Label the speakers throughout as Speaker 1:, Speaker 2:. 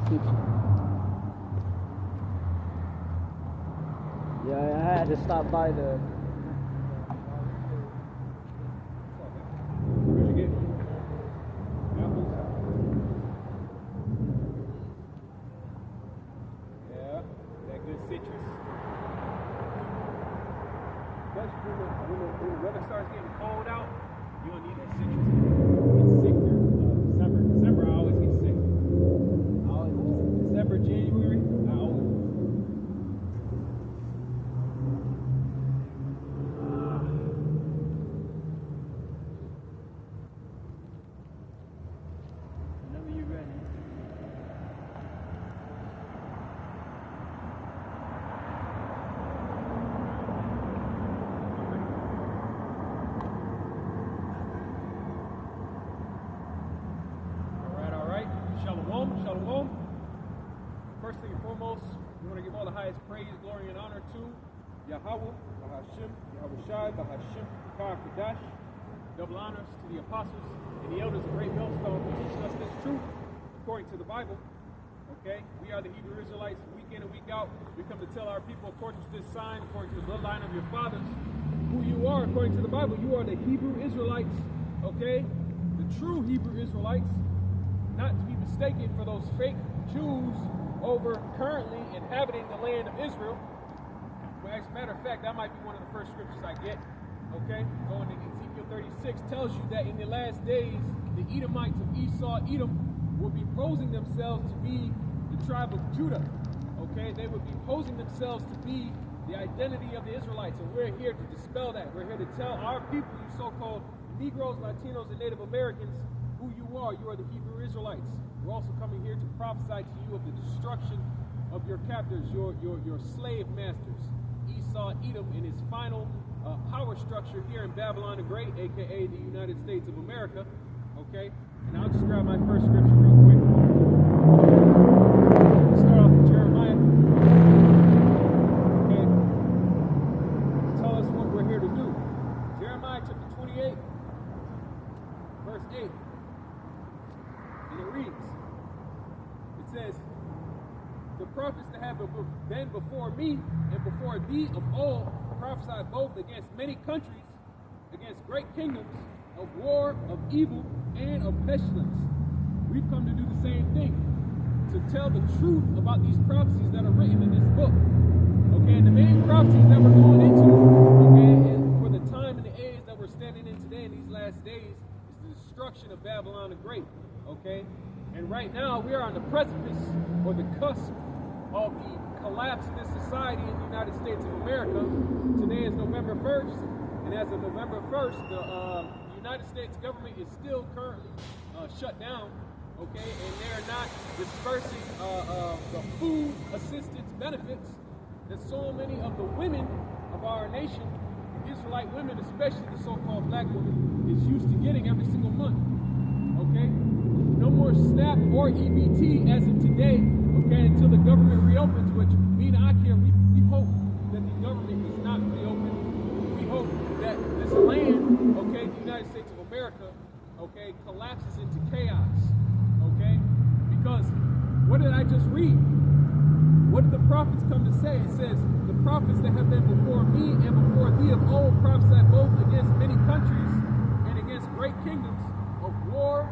Speaker 1: Yeah, I had to stop by the.
Speaker 2: Where'd you get apples? Yeah, that good citrus. Especially when the weather starts getting cold out, you're gonna need that citrus. Get sick there. December I always get sick. December, January, I always.
Speaker 1: Whenever you're ready.
Speaker 2: All right. Shalom, shalom. First thing and foremost, we want to give all the highest praise, glory, and honor to Yahweh, Bahashim, Yahushai, Bahashim, Kadash. Double honors to the apostles and the elders of Great Millstone for teaching us this truth according to the Bible. Okay, we are the Hebrew Israelites, week in and week out. We come to tell our people, according to this sign, according to the bloodline of your fathers, who you are according to the Bible. You are the Hebrew Israelites, okay? The true Hebrew Israelites, not to be mistaken for those fake Jews over currently inhabiting the land of Israel. Well, as a matter of fact, that might be one of the first scriptures I get. Okay, going to Ezekiel 36 tells you that in the last days, the Edomites of Esau, Edom, will be posing themselves to be the tribe of Judah. Okay, they would be posing themselves to be the identity of the Israelites, and we're here to dispel that. We're here to tell our people, you so-called Negroes, Latinos, and Native Americans, who you are. You are the Hebrew Israelites. We're also coming here to prophesy to you of the destruction of your captors, your slave masters, Esau, Edom, in his final power structure here in Babylon the Great, aka the United States of America. Okay, and I'll just grab my first scripture real quick. Start off with Jeremiah. Okay, tell us what we're here to do. Jeremiah chapter 28, verse 8, and it reads. It says, "The prophets that have been before me and before thee of old prophesied both against many countries, against great kingdoms, of war, of evil, and of pestilence." We've come to do the same thing, to tell the truth about these prophecies that are written in this book. Okay, and the main prophecies that we're going into, okay, and for the time and the age that we're standing in today in these last days, is the destruction of Babylon the Great. Okay, and right now we are on the precipice or the cusp of the collapse of this society in the United States of America. Today is November 1st, and as of November 1st, the United States government is still currently shut down, okay, and they're not dispersing the food assistance benefits that so many of the women of our nation, Israelite women, especially the so-called black women, is used to getting every single month, okay? No more SNAP or EBT as of today, okay, until the government reopens, which me and Akir, we hope that the government does not reopen. We hope that this land, okay, the United States of America, okay, collapses into chaos, okay? Because what did I just read? What did the prophets come to say? It says, "The prophets that have been before me and before thee of old prophesied both against many countries and against great kingdoms of war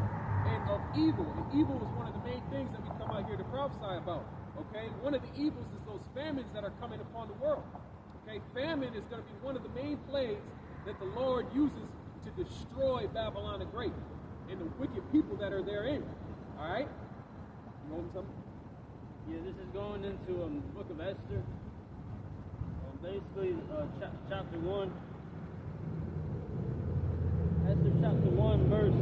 Speaker 2: and of evil." And evil is one of the main things that we come out here to prophesy about. Okay, one of the evils is those famines that are coming upon the world. Okay, famine is going to be one of the main plagues that the Lord uses to destroy Babylon the Great and the wicked people that are therein. All right, you know something?
Speaker 1: Yeah, this is going into the book of Esther. Basically, chapter 1. Esther chapter 1, verse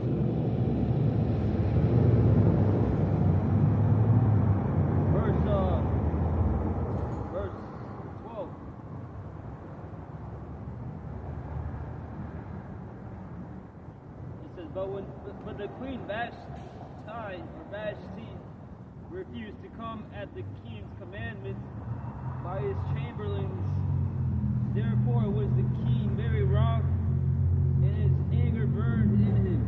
Speaker 1: 12. It says, but the queen Vashti refused to come at the king's commandments by his chamberlains. Therefore was the king very wroth, and his anger burned in him.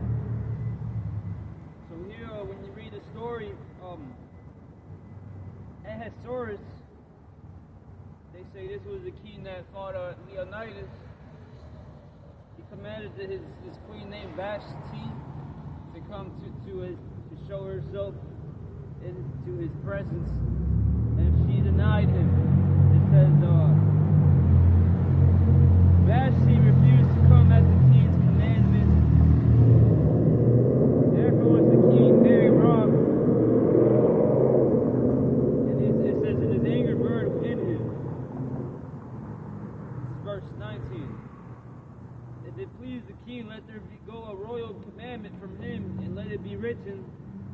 Speaker 1: So here, when you read the story, Ahasuerus, they say this was the king that fought Leonidas. He commanded his queen named Vashti to come to show herself into his presence, and she denied him. It says Vashti refused to come at the king's commandment. Therefore was the king very wroth, and it says, and his anger burned within him. This is verse 19. If it please the king, let there go a royal commandment from him, and let it be written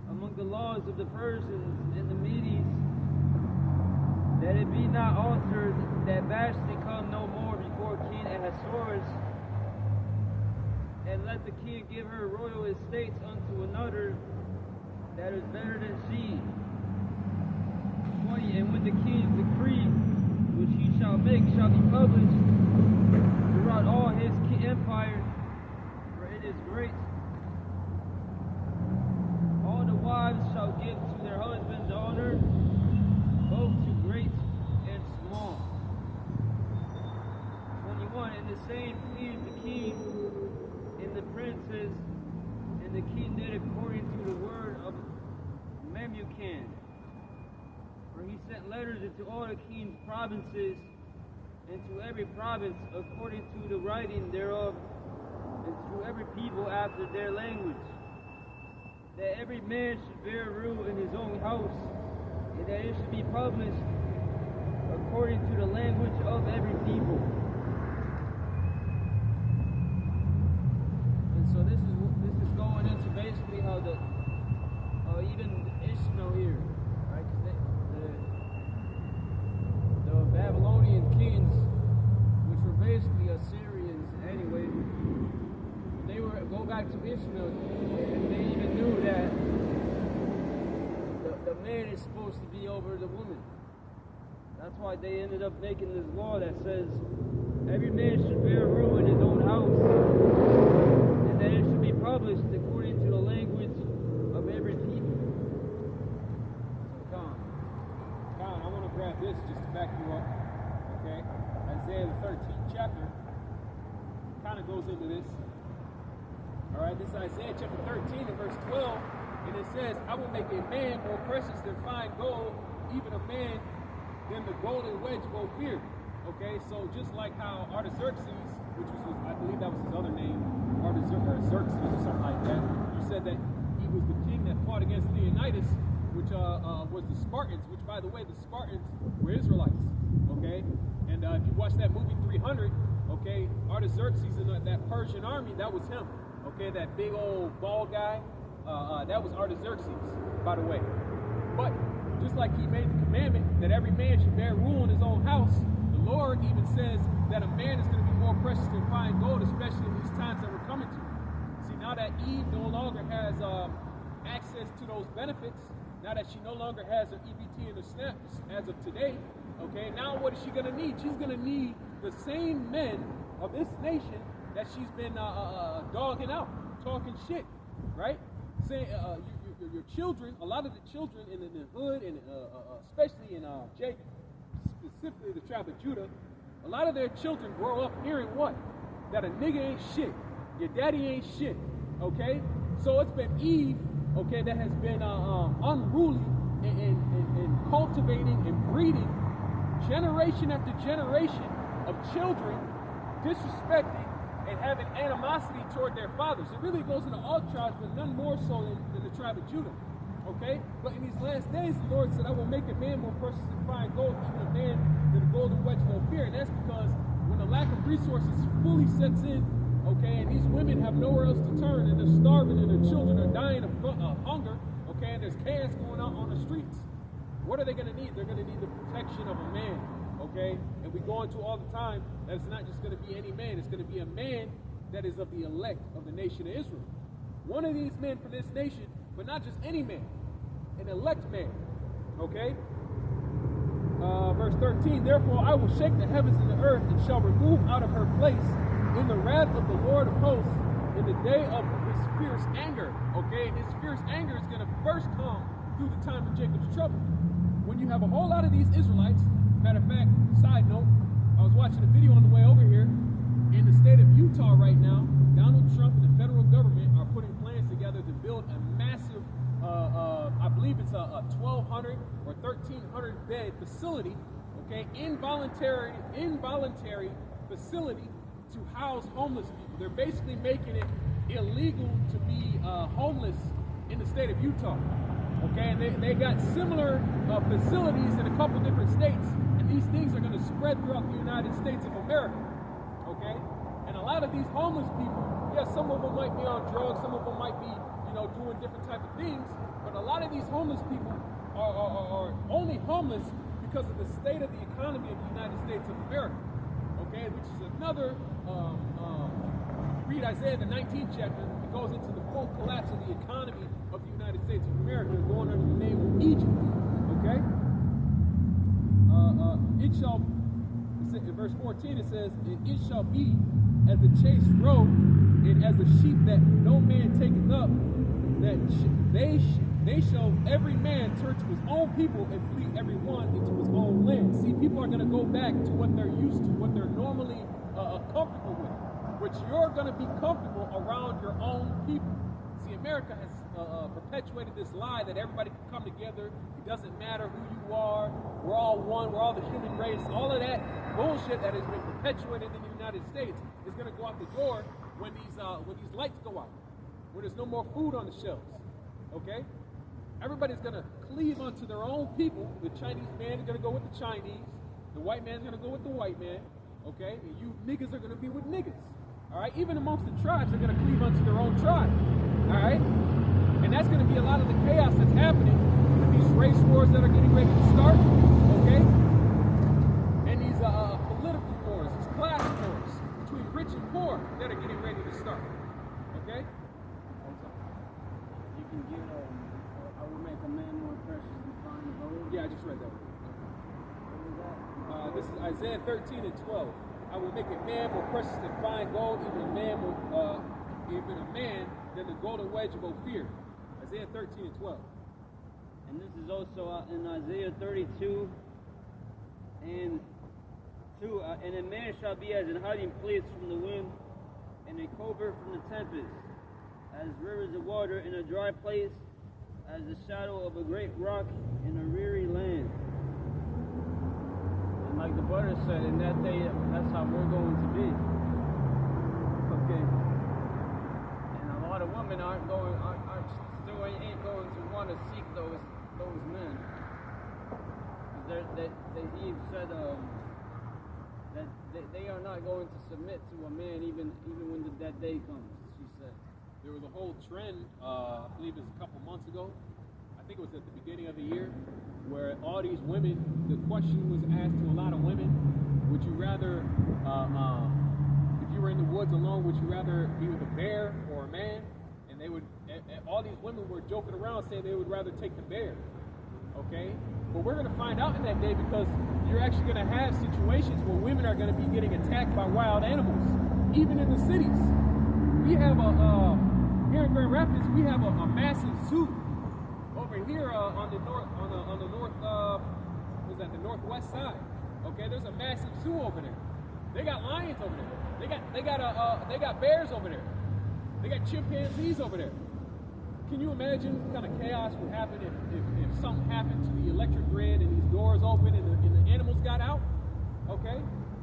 Speaker 1: among the laws of the Persians and the Medes, that it be not altered, that Vashti come no more before King Ahasuerus, and let the king give her royal estates unto another that is better than she. 20. And when the king's decree, which he shall make, shall be published throughout all his empire, for it is great, all the wives shall give to their husbands honor, both to great and small. 21. And the same pleased the king and the princes, and the king did according to the word of Memucan. For he sent letters into all the king's provinces, and to every province according to the writing thereof, and to every people after their language, that every man should bear rule in his own house, and that it should be published according to the language of every people. And so this is going into basically how even Ishmael here, right? The Babylonian kings, which were basically Assyrians anyway, they were go back to Ishmael, and they even knew that the man is supposed to be over the woman. That's why they ended up making this law that says every man should bear rule in his own house, and that it should be published according to the language of every people. So,
Speaker 2: Con, I want to grab this just to back you up. Okay? Isaiah the 13th chapter kind of goes into this. Alright, this is Isaiah chapter 13 and verse 12, and it says, I will make a man more precious than fine gold, even a man than the golden wedge of Ophir. Okay, so just like how Artaxerxes, which was, I believe that was his other name, Artaxerxes or something like that, you said that he was the king that fought against Leonidas, which was the Spartans, which by the way, the Spartans were Israelites. Okay, and if you watch that movie 300, okay, Artaxerxes and that Persian army, that was him. Okay, that big old bald guy, that was Artaxerxes, by the way. But just like he made the commandment that every man should bear rule in his own house, the Lord even says that a man is going to be more precious than fine gold, especially in these times that we're coming to. See, now that Eve no longer has access to those benefits, now that she no longer has her EBT and her SNAP as of today, okay, now what is she going to need? She's going to need the same men of this nation that she's been dogging out, talking shit, right? Saying your children, a lot of the children in the hood, and especially in Jacob, specifically the tribe of Judah, a lot of their children grow up hearing what? That a nigga ain't shit, your daddy ain't shit, okay? So it's been Eve, okay, that has been unruly in cultivating and breeding generation after generation of children disrespecting and having animosity toward their fathers. It really goes into all tribes, but none more so than the tribe of Judah. Okay? But in these last days, the Lord said, I will make a man more precious than fine gold, even a man than a golden wedge of Ophir. And that's because when the lack of resources fully sets in, okay, and these women have nowhere else to turn, and they're starving, and their children are dying of hunger, okay, and there's chaos going on the streets, what are they going to need? They're going to need the protection of a man. Okay, and we go into all the time that it's not just going to be any man, it's going to be a man that is of the elect of the nation of Israel. One of these men for this nation, but not just any man, an elect man. Okay? Verse 13, therefore I will shake the heavens and the earth, and shall remove out of her place in the wrath of the Lord of hosts in the day of his fierce anger. Okay, and his fierce anger is going to first come through the time of Jacob's trouble. when you have a whole lot of these Israelites, matter of fact, side note, I was watching a video on the way over here. In the state of Utah right now, Donald Trump and the federal government are putting plans together to build a massive, I believe it's a 1,200 or 1,300 bed facility, okay, involuntary facility to house homeless people. They're basically making it illegal to be homeless in the state of Utah, okay, and they got similar facilities in a couple different states, and these things are going to spread throughout the United States of America. Okay, and a lot of these homeless people, yes, some of them might be on drugs, some of them might be, doing different type of things, but a lot of these homeless people are only homeless because of the state of the economy of the United States of America. Okay, which is another. Read Isaiah the 19th chapter. It goes into the full collapse of the economy of the United States of America, going under the name of Egypt. Okay, it shall. In verse 14 it says, "And it shall be as a chased roe, and as a sheep that no man taketh up, that they shall every man turn to his own people and flee every one into his own land." See, people are going to go back to what they're used to, what they're normally comfortable with, which you're going to be comfortable around your own people. See, America has perpetuated this lie that everybody can come together. It doesn't matter who you are. We're all one. We're all the human race. All of that bullshit that has been perpetuated in the United States is going to go out the door when these lights go out, when there's no more food on the shelves. Okay, everybody's going to cleave onto their own people. The Chinese man is going to go with the Chinese. The white man's going to go with the white man. Okay, and you niggas are going to be with niggas. All right, even amongst the tribes, they're going to cleave onto their own tribe. All right, and that's going to be a lot of the chaos that's happening with these race wars that are getting ready to start. Okay, and these political wars, these class wars between rich and poor that are getting ready to start. Okay.
Speaker 1: You can get I will make a man more precious than fine gold.
Speaker 2: Yeah, I just read that one.
Speaker 1: What was that?
Speaker 2: This is Isaiah 13 and 12. I will make a man more precious than fine gold, even a man than the golden wedge of Ophir. Isaiah 13 and 12.
Speaker 1: And this is also in Isaiah 32 and 2. And a man shall be as an hiding place from the wind, and a covert from the tempest, as rivers of water in a dry place, as the shadow of a great rock in a weary land. And like the brother said, in that day, that's how we're going to be. Okay. And a lot of women ain't going to want to seek those men. Because Eve said that they are not going to submit to a man even when that day comes. She said.
Speaker 2: There was a whole trend, I believe it was a couple months ago. I think it was at the beginning of the year, where all these women, the question was asked to a lot of women, would you rather, if you were in the woods alone, would you rather be with a bear or a man? And all these women were joking around saying they would rather take the bear, okay? But we're going to find out in that day, because you're actually going to have situations where women are going to be getting attacked by wild animals, even in the cities. We have here in Grand Rapids, we have a massive zoo. Over here on the northwest side. Okay, there's a massive zoo over there. They got lions over there. They got bears over there. They got chimpanzees over there. Can you imagine what kind of chaos would happen if something happened to the electric grid and these doors opened and the animals got out? Okay,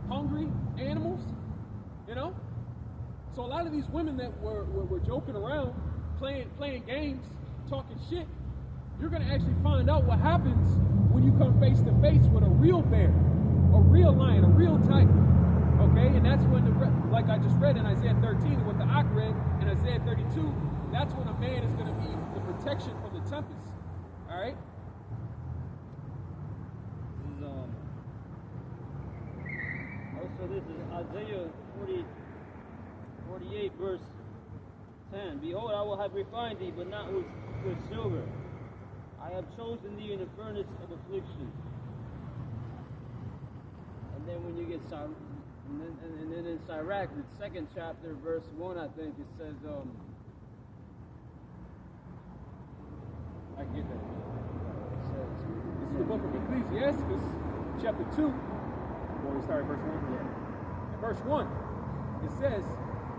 Speaker 2: hungry animals, So a lot of these women that were joking around, playing games, talking shit, you're going to actually find out what happens when you come face to face with a real bear, a real lion, a real tiger. Okay, and that's when, like I just read in Isaiah 13, what the Ak read in Isaiah 32, that's when a man is going to be the protection from the tempest. All right.
Speaker 1: This is Isaiah 48, verse 10. Behold, I will have refined thee, but not with silver. I have chosen thee in the furnace of affliction. And then when you get and then in Sirach, the 2nd chapter, verse 1, I think, it says,
Speaker 2: I get that.
Speaker 1: It says,
Speaker 2: the book of Ecclesiastes, chapter 2. Well, we start at verse 1. Yeah. At verse 1, it says,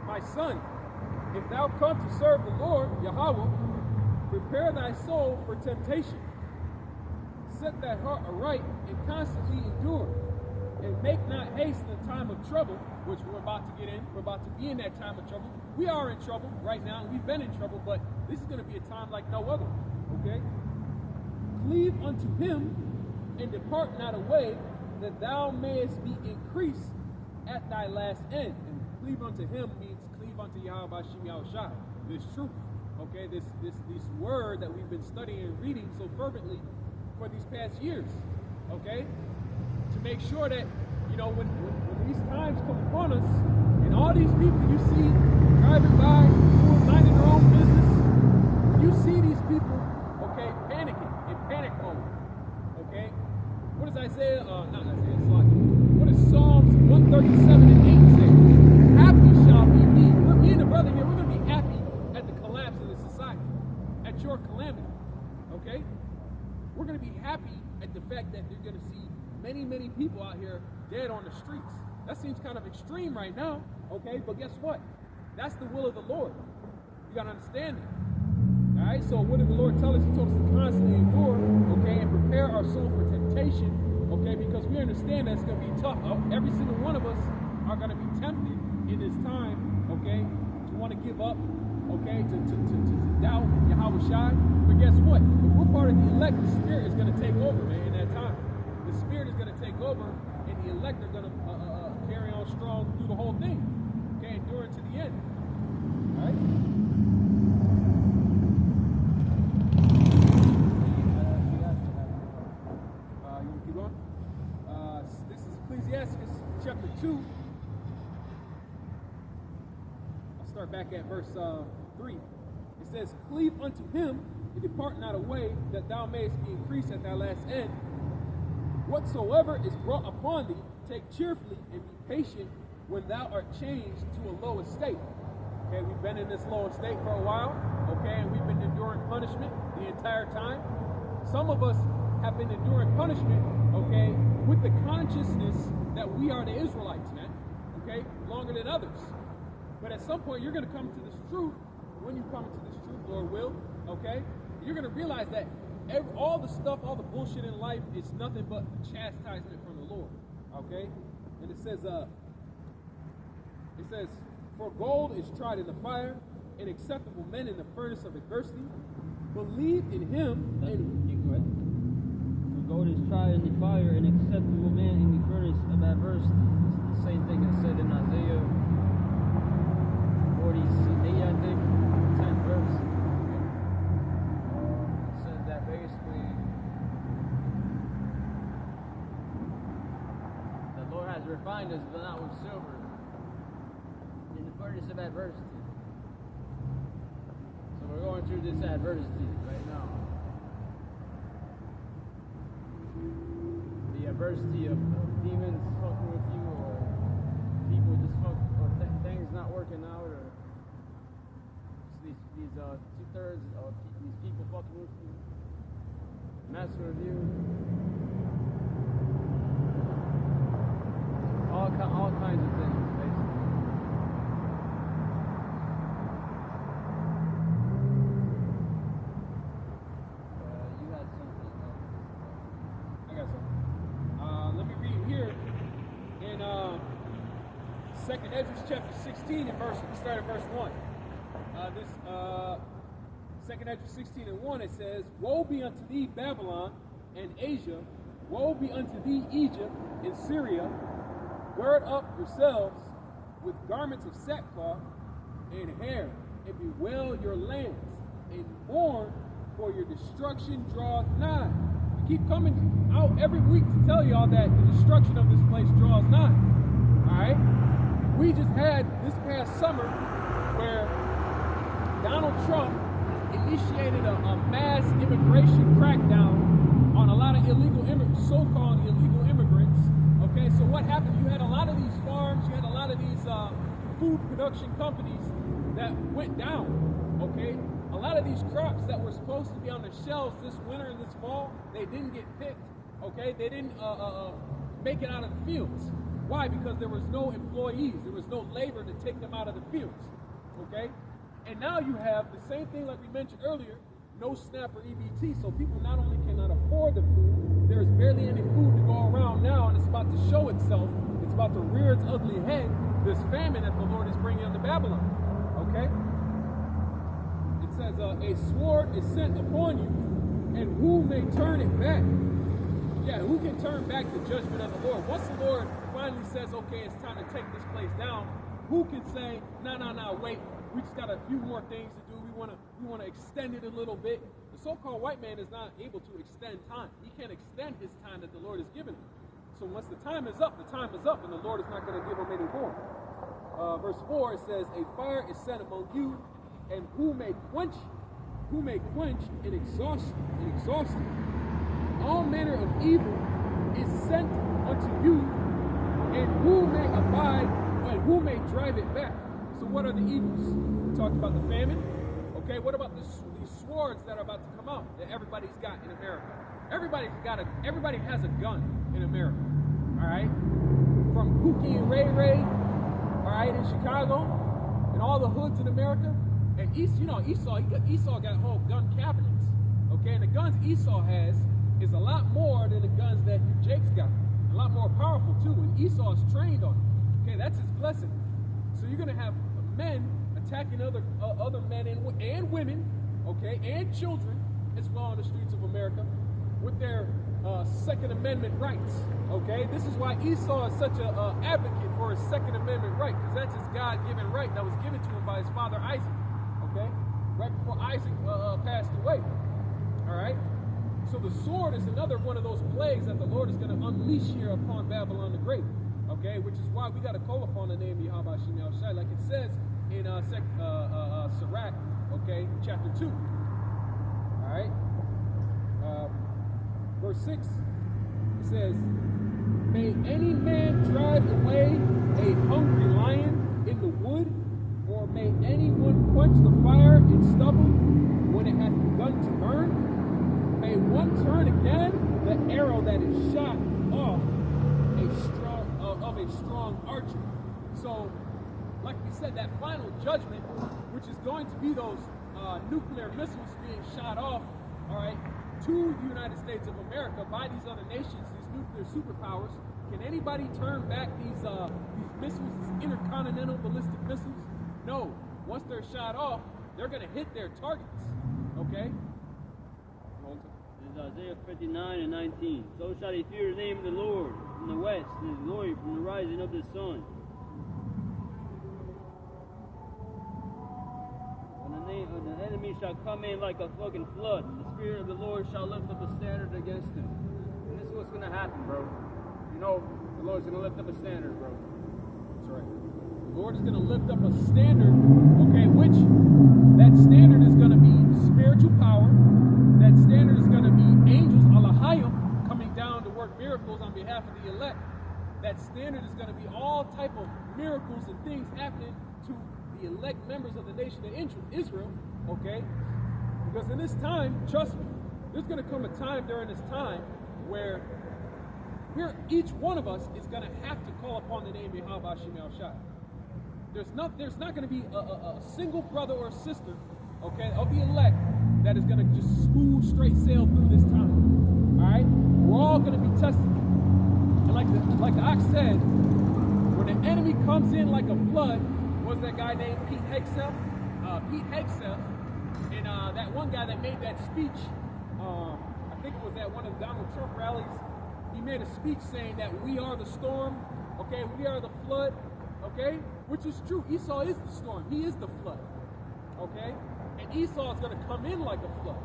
Speaker 2: "My son, if thou come to serve the Lord, Yahweh, prepare thy soul for temptation. Set thy heart aright and constantly endure. And make not haste in the time of trouble," which we're about to get in. We're about to be in that time of trouble. We are in trouble right now. We've been in trouble, but this is going to be a time like no other. Okay? "Cleave unto him and depart not away, that thou mayest be increased at thy last end." And cleave unto him means cleave unto Yahweh Hashem Yahushua. This truth. Okay? This word that we've been studying and reading so fervently for these past years. Okay? To make sure that, you know, when these times come upon us, and all these people you see driving by, minding their own business, when you see these people, okay, panicking, in panic mode, okay, what does Isaiah, not Isaiah, Slack. What does Psalms 137 and 8 say? "Happy shall we be." Me and the brother here, we're going to be happy at the collapse of the society, at your calamity, okay? We're going to be happy at the fact that you're going to see many people out here dead on the streets. That seems kind of extreme right now, okay? But guess what? That's the will of the Lord. You got to understand it. All right? So what did the Lord tell us? He told us to constantly endure, okay, and prepare our soul for temptation, okay? Because we understand that it's going to be tough. Every single one of us are going to be tempted in this time, okay, to want to give up, okay, to doubt Yahweh Shai. But guess what? If we're part of the elect, the Spirit is going to take over, man, in that time. The Spirit is going to take over, and the elect are going to carry on strong through the whole thing. Okay, endure it to the end. All right? You keep going? This is Ecclesiastes chapter 2. I'll start back at verse 3. It says, "Cleave unto him, and depart not away, that thou mayest be increased at thy last end. Whatsoever is brought upon thee, take cheerfully, and be patient when thou art changed to a low estate." Okay, we've been in this low estate for a while, okay, and we've been enduring punishment the entire time. Some of us have been enduring punishment, okay, with the consciousness that we are the Israelites, man, okay, longer than others. But at some point, you're going to come to this truth. When you come to this truth, Lord will, okay, you're going to realize that all the stuff, all the bullshit in life is nothing but chastisement from the Lord. Okay? And it says, "For gold is tried in the fire, and acceptable men in the furnace of adversity. Believe in him."
Speaker 1: "For gold is tried in the fire, and acceptable man in the furnace of adversity." It's the same thing that's said in Isaiah 48, I think, 10th verse. Basically, the Lord has refined us, but not with silver, in the furnace of adversity. So we're going through this adversity right now. The adversity of demons fucking with you, or people just or things not working out, or these 2/3 of these people fucking with you, messing with you, all kinds of things, basically. You had something.
Speaker 2: I got something. Let me read here in 2nd Esdras chapter 16 and start at verse 1. This 2nd Esdras 16 and 1, it says, "Woe be unto thee, Babylon and Asia. Woe be unto thee, Egypt and Syria. Gird up yourselves with garments of sackcloth and hair, and bewail your lands, and mourn, for your destruction draweth nigh." We keep coming out every week to tell y'all that the destruction of this place draws nigh. Alright? We just had this past summer where Donald Trump initiated a mass immigration crackdown on a lot of so-called illegal immigrants. Okay, so what happened? You had a lot of these farms, you had a lot of these food production companies that went down. Okay, a lot of these crops that were supposed to be on the shelves this winter and this fall, they didn't get picked. Okay, they didn't make it out of the fields. Why? Because there was no employees, there was no labor to take them out of the fields. Okay, and now you have the same thing like we mentioned earlier, no SNAP or EBT. So people not only cannot afford the food, there's barely any food to go around now, and it's about to show itself. It's about to rear its ugly head. This famine that the Lord is bringing into Babylon. Okay, it says a sword is sent upon you, and who may turn it back? Yeah, who can turn back the judgment of the Lord? Once the Lord finally says, okay, it's time to take this place down, who can say, no, wait, we just got a few more things to do. We want to extend it a little bit. The so-called white man is not able to extend time. He can't extend his time that the Lord has given him. So once the time is up, and the Lord is not going to give him any more. Verse 4, it says, a fire is set among you, and who may quench and exhaust you. All manner of evil is sent unto you, and who may abide, and who may drive it back. So what are the evils? We talked about the famine. Okay, what about these swords that are about to come out that everybody's got in America? Everybody has a gun in America. All right, from Pookie and Ray Ray, all right, in Chicago, and all the hoods in America. And Esau got whole gun cabinets. Okay, and the guns Esau has is a lot more than the guns that Jake's got. A lot more powerful too, and Esau is trained on it. Okay, that's his blessing. So you're gonna have men attacking other men and women, okay, and children as well on the streets of America with their Second Amendment rights. Okay, this is why Esau is such an advocate for his Second Amendment right, because that's his God-given right that was given to him by his father Isaac. Okay, right before Isaac passed away. All right. So the sword is another one of those plagues that the Lord is going to unleash here upon Babylon the Great. Okay, which is why we got to call upon the name of Yahweh Shem El Shai, like it says in Sirach, okay, chapter 2. All right. Verse 6, it says, may any man drive away a hungry lion in the wood, or may anyone quench the fire in stubble when it hath begun to burn? May one turn again the arrow that is shot off of a strong archer. So, like we said, that final judgment, which is going to be those nuclear missiles being shot off, all right, to the United States of America by these other nations, these nuclear superpowers. Can anybody turn back these missiles, these intercontinental ballistic missiles? No. Once they're shot off, they're going to hit their targets. Okay?
Speaker 1: This is Isaiah 59 and 19. So shall he fear the name of the Lord from the west, and his glory from the rising of the sun. And the enemy shall come in like a fucking flood. The Spirit of the Lord shall lift up a standard against him. And this is what's going to happen, bro. You know, the Lord's going to lift up a standard, bro.
Speaker 2: That's right. The Lord is going to lift up a standard, okay, which that standard is going to be spiritual power. That standard is going to be angels, Alahayim, coming down to work miracles on behalf of the elect. That standard is going to be all type of miracles and things happening to the elect members of the nation of Israel, okay? Because in this time, trust me, there's going to come a time during this time where each one of us is going to have to call upon the name of Yahweh Shem El Shai. There's not going to be a single brother or sister, okay, of the elect that is going to just smooth, straight sail through this time. All right, we're all going to be tested, and like the ox said, when the enemy comes in like a flood, was that guy named Pete Hegseth? And that one guy that made that speech, I think it was at one of Donald Trump rallies. He made a speech saying that we are the storm, okay, we are the flood, okay, which is true. Esau is the storm. He is the flood, okay. And Esau is going to come in like a flood.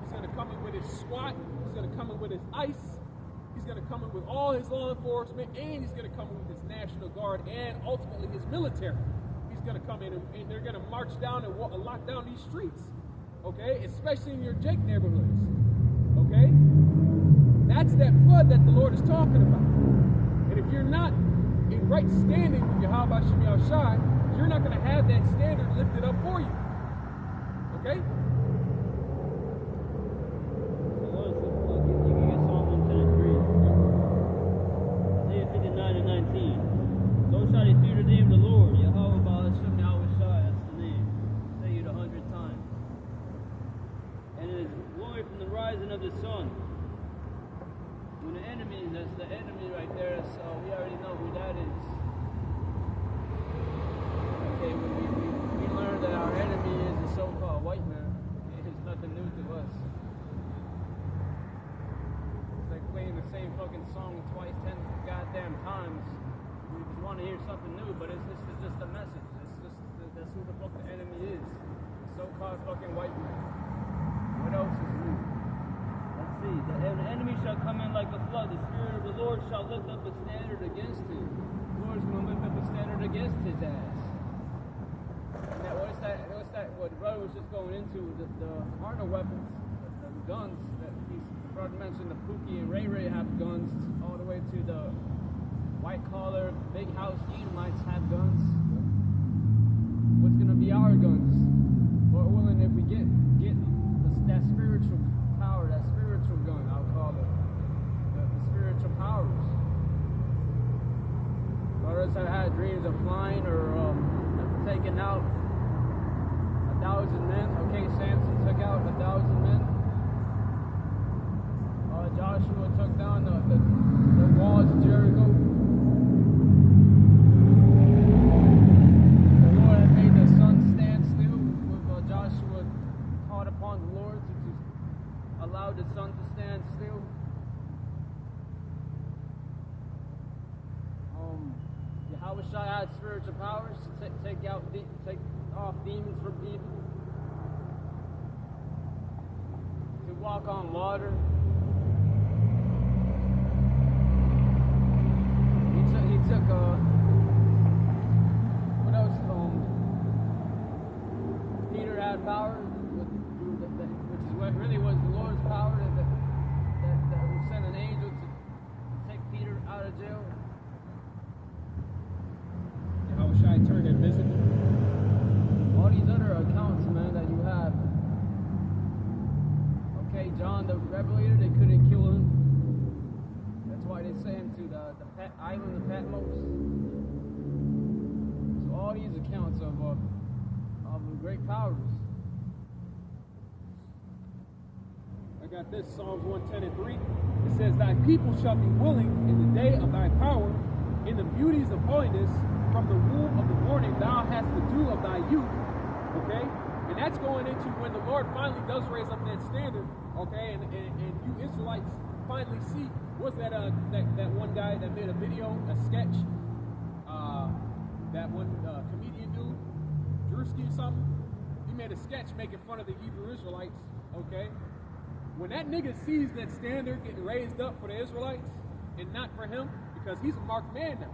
Speaker 2: He's going to come in with his SWAT. He's going to come in with his ICE. He's going to come in with all his law enforcement, and he's going to come in with his National Guard and ultimately his military. He's going to come in and they're going to march down and lock down these streets, okay? Especially in your Jake neighborhoods, okay? That's that flood that the Lord is talking about. And if you're not in right standing with Yahweh Shem El Shai, you're not going to have that standard lifted up for you. Okay?
Speaker 1: So what is it? You can get Psalm 110:3. Isaiah 59:19. So shall they fear the name of the Lord. Yahweh Ba'ashem Yahweh Shai. That's the name. Say it 100 times. And it is glory from the rising of the sun. When the enemy, that's the enemy right there, so we already know who that is. Okay, we learned that our enemy is the so-called white man. It is nothing new to us. It's like playing the same fucking song twice, 10 goddamn times. We just want to hear something new, but it's just a message. It's just, that's who the fuck the enemy is. The so-called fucking white man. What else is new? Let's see. The enemy shall come in like a flood. The Spirit of the Lord shall lift up a standard against him. The Lord's going to lift up a standard against his ass. And that, what's that? What the brother was just going into, the carnal weapons, the guns. That the brother mentioned the Pookie and Ray Ray have guns, all the way to the white collar, big house Edomites have guns. What's going to be our guns? Lord willing, if we get that spiritual power, that spiritual gun, I'll call it, the spiritual powers. Brothers have had dreams of flying or taking out 1,000 men. Okay, Samson took out 1,000 men. Joshua took down the walls of Jericho. The Lord had made the sun stand still with Joshua called upon the Lord to allow the sun to stand still. Yahweh Shai had spiritual powers to take off demons from people, to walk on water. He took what else? Peter had power, which is what really was the Lord's power that sent an angel to take Peter out of jail.
Speaker 2: How should I turn invisible?
Speaker 1: All these other accounts, man, that you have. Okay, John the Revelator, they couldn't kill him. That's why they sent him to the island of Patmos. So all these accounts of great powers.
Speaker 2: I got this, Psalms 110:3. It says, thy people shall be willing in the day of thy power, in the beauties of holiness, from the womb of the morning thou hast the dew of thy youth. Okay? And that's going into when the Lord finally does raise up that standard, okay, and you Israelites finally see, what's that one guy that made a video, a sketch, that one comedian dude, Drewski or something, he made a sketch making fun of the Hebrew Israelites, okay? When that nigga sees that standard getting raised up for the Israelites and not for him, because he's a marked man now.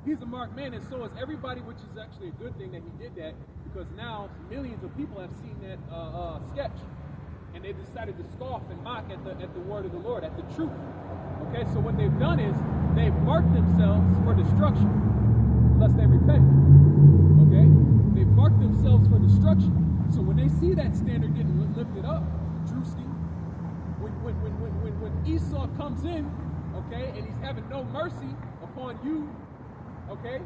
Speaker 2: He's a marked man, and so is everybody, which is actually a good thing that he did that, because now millions of people have seen that sketch, and they decided to scoff and mock at the word of the Lord, at the truth. Okay, so what they've done is they've marked themselves for destruction, unless they repent. Okay, they've marked themselves for destruction. So when they see that standard getting lifted up, Drewski, when Esau comes in, okay, and he's having no mercy upon you, okay,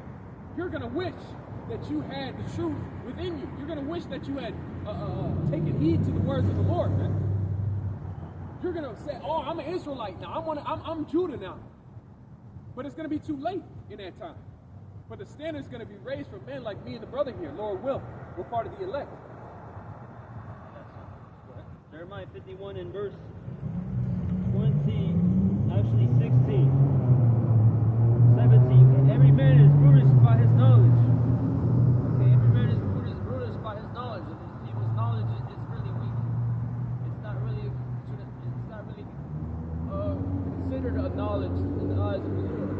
Speaker 2: you're gonna wish that you had the truth within you. You're gonna wish that you had taken heed to the words of the Lord, man. You're gonna say, "Oh, I'm an Israelite now. I'm Judah now." But it's gonna be too late in that time. But the standard's gonna be raised for men like me and the brother here. Lord will. We're part of the elect.
Speaker 1: Jeremiah 51 in verse 20, actually 16, 17. Every man is brutish by his knowledge. Okay, every man is brutish by his knowledge. And these people's knowledge is really weak. It's not really considered a knowledge in the eyes of the Lord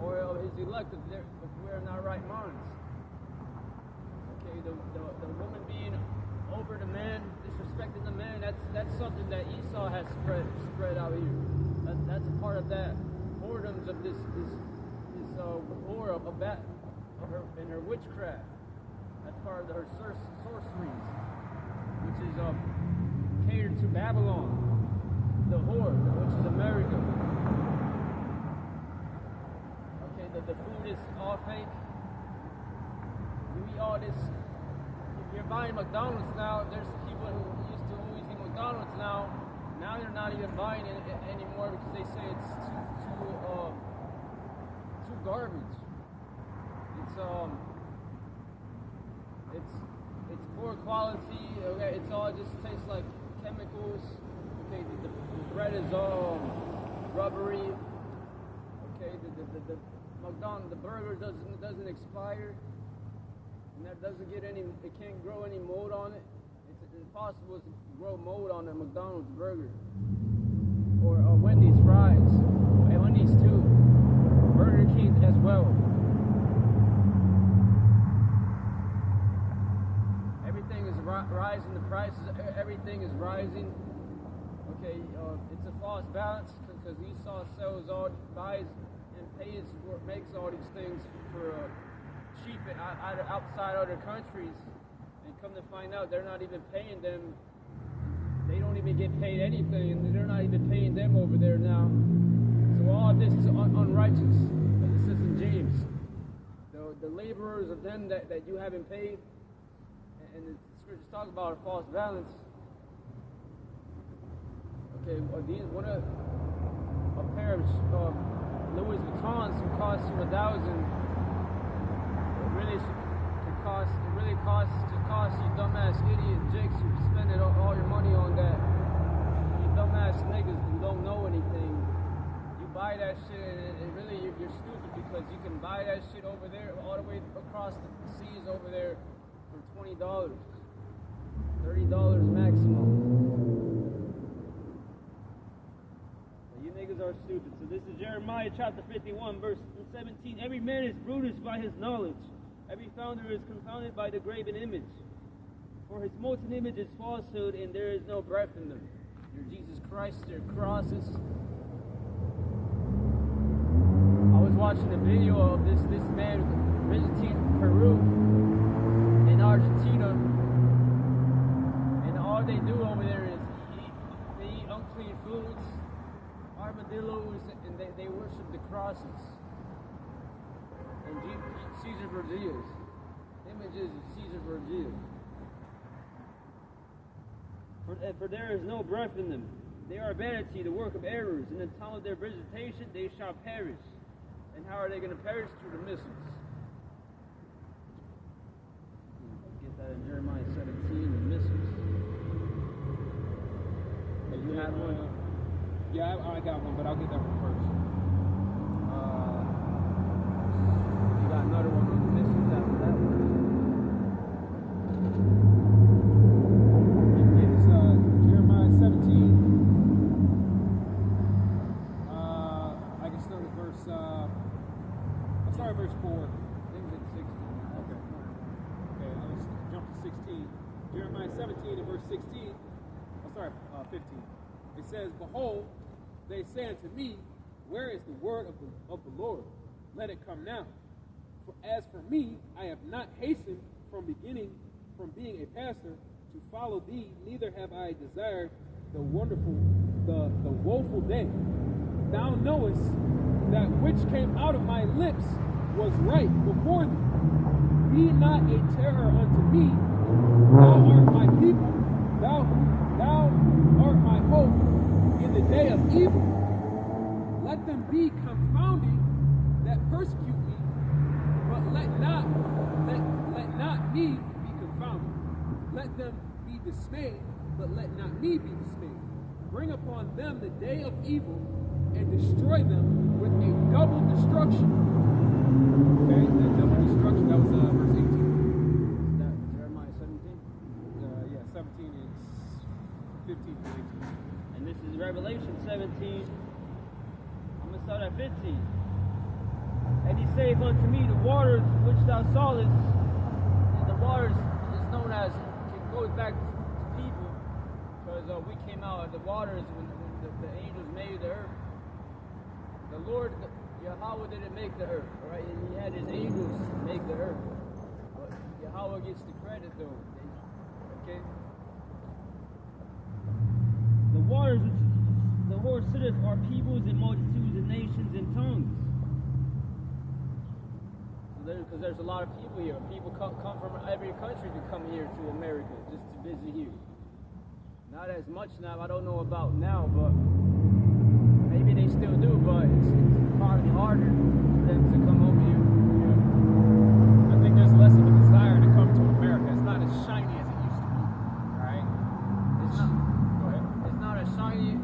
Speaker 1: or of his elect if we're in our right minds. Okay, the woman being over the man, disrespecting the man, that's something that Esau has spread out here. That's a part of that whoredoms of this whore of her and her witchcraft. That's part of her sorceries. which is catered to Babylon, the whore, which is America. Okay, the food is all fake. You eat all this. If you're buying McDonald's now, there's people who used to always eat McDonald's now. Now they're not even buying it anymore because they say it's too garbage. It's poor quality. Okay, it's all just tastes like chemicals. Okay, the bread is all rubbery. Okay, the McDonald's, the burger doesn't expire, and that doesn't get any. It can't grow any mold on it. It's impossible to grow mold on a McDonald's burger or Wendy's fries, and Wendy's too, Burger King as well. Everything is rising. The prices, everything is rising. Okay, it's a false balance because Esau sells all, buys and pays for, makes all these things for cheap outside other countries, and come to find out they're not even paying them. They don't even get paid anything, and they're not even paying them over there now. So all of this is unrighteous. This is in James. The laborers of them that you haven't paid, and the scriptures talk about a false balance. Okay, one of a pair of Louis Vuittons who cost you $1,000, it really costs you dumbass idiot jakes who spending all your money on that. You dumbass niggas who don't know anything. You buy that shit and really you're stupid because you can buy that shit over there all the way across the seas over there for $20, $30 maximum. You niggas are stupid. So this is Jeremiah chapter 51, verse 17. Every man is brutish by his knowledge. Every founder is confounded by the graven image. For his molten image is falsehood, and there is no breath in them. Your Jesus Christ, their crosses. I was watching a video of this man visiting Peru and Argentina, and all they do over there is they eat unclean foods, armadillos, and they worship the crosses. And Caesar Borgia's images of Caesar Borgia. For there is no breath in them. They are vanity, the work of errors. In the time of their visitation, they shall perish. And how are they going to perish? Through the missiles. Get that in Jeremiah 17, the missiles. You have one?
Speaker 2: Yeah, I got one, but I'll get that one first.
Speaker 1: You got another one with the missiles after that one.
Speaker 2: It's Jeremiah 17. I can start at verse. I'll start at verse 4.
Speaker 1: I think it's 16.
Speaker 2: Okay. Okay, let's jump to 16. Jeremiah 17 and verse 16. I'll start at 15. It says, "Behold, they say unto me, where is the word of the Lord? Let it come now. For as for me, I have not hastened from being a pastor to follow thee, neither have I desired the woeful day. Thou knowest that which came out of my lips was right before thee. Be not a terror unto me. Thou art my people. Thou art my hope in the day of evil. Let them be confounded that persecute me, but let not me be confounded. Let them be dismayed, but let not me be dismayed. Bring upon them the day of evil, and destroy them with a double destruction." Okay, that double destruction, that was verse 18.
Speaker 1: Is that Jeremiah 17?
Speaker 2: Yeah, 17 and 15 to 18.
Speaker 1: And this is Revelation 17. I'm going to start at 15. "And he saith unto me, the waters which thou sawest," and the waters is known as, it goes back to people, because we came out of the waters when the angels made the earth. The Lord, Yahweh didn't make the earth, all right? And he had his angels make the earth. But Yahweh gets the credit though, okay? waters which the horse sitteth are peoples and multitudes and nations and tongues. Because there's a lot of people here. People come from every country to come here to America just to visit here. Not as much now, I don't know about now, but maybe they still do, but it's probably harder for them to come over here.
Speaker 2: I think there's less of a desire to come to America. It's not as shiny as it used to be. Alright? Go ahead.
Speaker 1: It's not as shiny.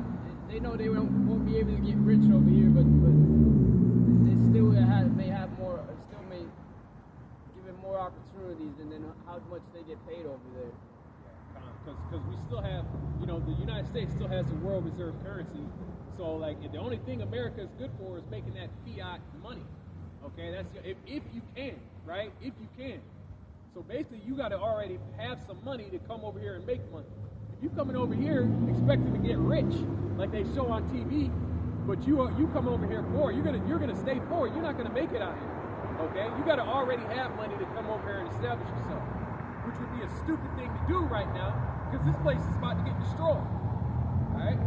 Speaker 1: They know they won't be able to get rich over here, but they still may have more, still may give it more opportunities than how much they get paid over there.
Speaker 2: Because we still have, the United States still has the world reserve currency. So, like, the only thing America is good for is making that fiat money. Okay, that's if you can, right? If you can. So basically, you got to already have some money to come over here and make money. If you coming over here expecting to get rich, like they show on TV, but you come over here poor, you're gonna stay poor. You're not gonna make it out here. Okay, you got to already have money to come over here and establish yourself, which would be a stupid thing to do right now because this place is about to get destroyed. All right.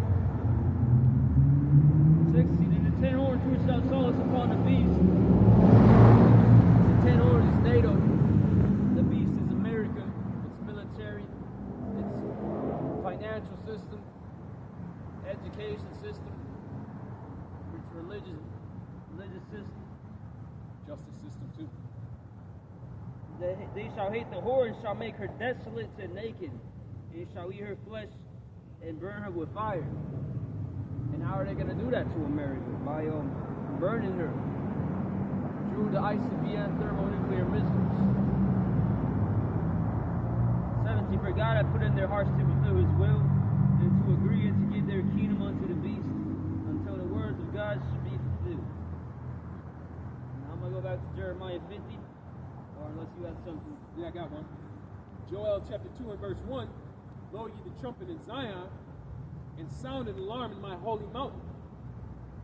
Speaker 1: 16, and the 10 horns which thou sawest upon the beast. The 10 horns is NATO. The beast is America. Its military, its financial system, education system, its religious system,
Speaker 2: justice system too.
Speaker 1: They shall hate the whore and shall make her desolate and naked, and shall eat her flesh and burn her with fire. And how are they going to do that to America? By burning her through the ICBM thermonuclear missiles. 17, for God hath put in their hearts to fulfill his will, and to agree and to give their kingdom unto the beast, until the words of God should be fulfilled. Now I'm going to go back to Jeremiah 50, or unless you have something.
Speaker 2: Yeah, I got one. Joel chapter 2 and verse 1, blow ye the trumpet in Zion, and sound an alarm in my holy mountain.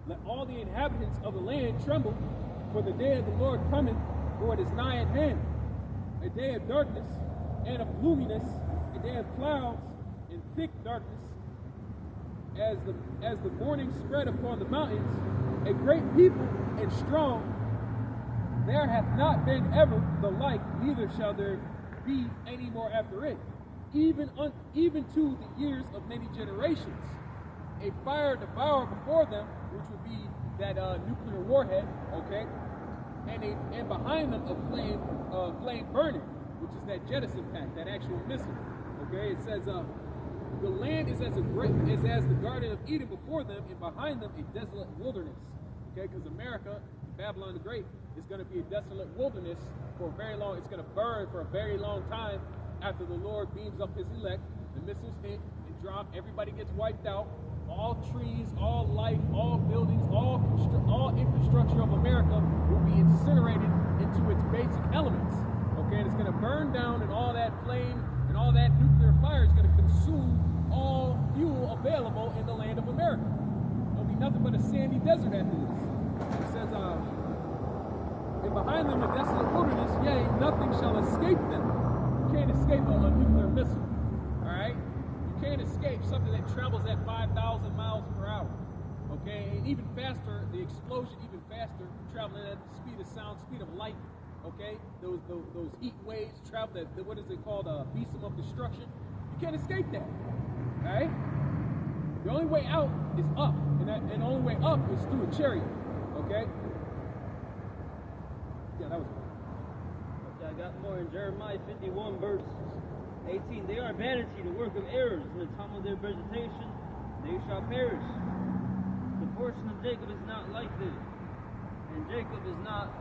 Speaker 2: Let all the inhabitants of the land tremble, for the day of the Lord cometh, for it is nigh at hand. A day of darkness and of gloominess, a day of clouds and thick darkness. As the morning spread upon the mountains, a great people and strong. There hath not been ever the like, neither shall there be any more after it. Even to the years of many generations. A fire devour before them, which would be that nuclear warhead, okay? And behind them a flame burning, which is that jettison pack, that actual missile. Okay, it says the land is as the Garden of Eden before them, and behind them a desolate wilderness. Okay, because America, Babylon the Great, is going to be a desolate wilderness for a very long. It's going to burn for a very long time. After the Lord beams up his elect, the missiles hit and drop, everybody gets wiped out. All trees, all life, all buildings, all infrastructure of America will be incinerated into its basic elements. Okay, and it's going to burn down, and all that flame and all that nuclear fire is going to consume all fuel available in the land of America. There'll be nothing but a sandy desert after this. It says, and behind them a desolate wilderness, yea, nothing shall escape them. You can't escape a nuclear missile, all right? You can't escape something that travels at 5,000 miles per hour, okay? And even faster, the explosion even faster, traveling at the speed of sound, speed of light, okay? Those heat waves travel at, what is it called, besom of destruction. You can't escape that, all right? The only way out is up, and the only way up is through a chariot, okay? Yeah, that was fun.
Speaker 1: I got more in Jeremiah 51 verse 18. They are vanity, the work of errors. In the time of their vegetation, they shall perish. The portion of Jacob is not like this. And Jacob is not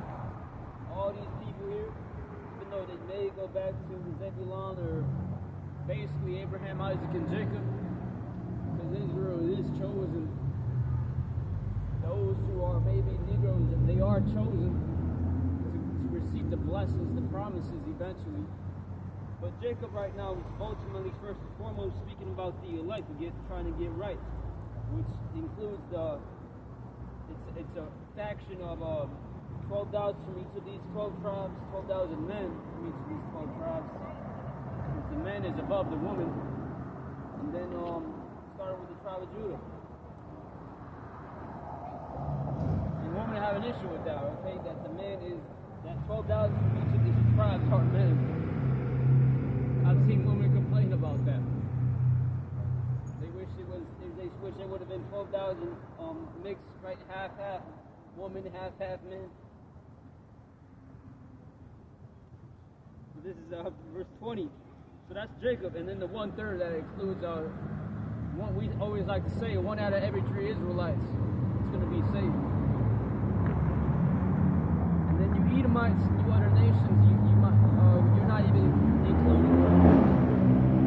Speaker 1: all these people here, even though they may go back to Zebulon or basically Abraham, Isaac, and Jacob. Because Israel is chosen. Those who are maybe Negroes, they are chosen receive the blessings, the promises eventually. But Jacob right now is ultimately, first and foremost, speaking about the elect, trying to get right, which includes it's a faction of 12,000 from each of these 12 tribes, 12,000 men from each of these 12 tribes. Because the man is above the woman. And then started with the tribe of Judah. And women have an issue with that, okay? That the man is, that 12,000 from each of these tribes are men. I've seen women complain about that. They wish it would have been 12,000 mixed, right, half woman, half men. So this is verse 20. So that's Jacob, and then the 1/3 that includes one we always like to say, 1 out of every 3 Israelites is going to be saved. And then you Edomites, you other nations, you're not even included.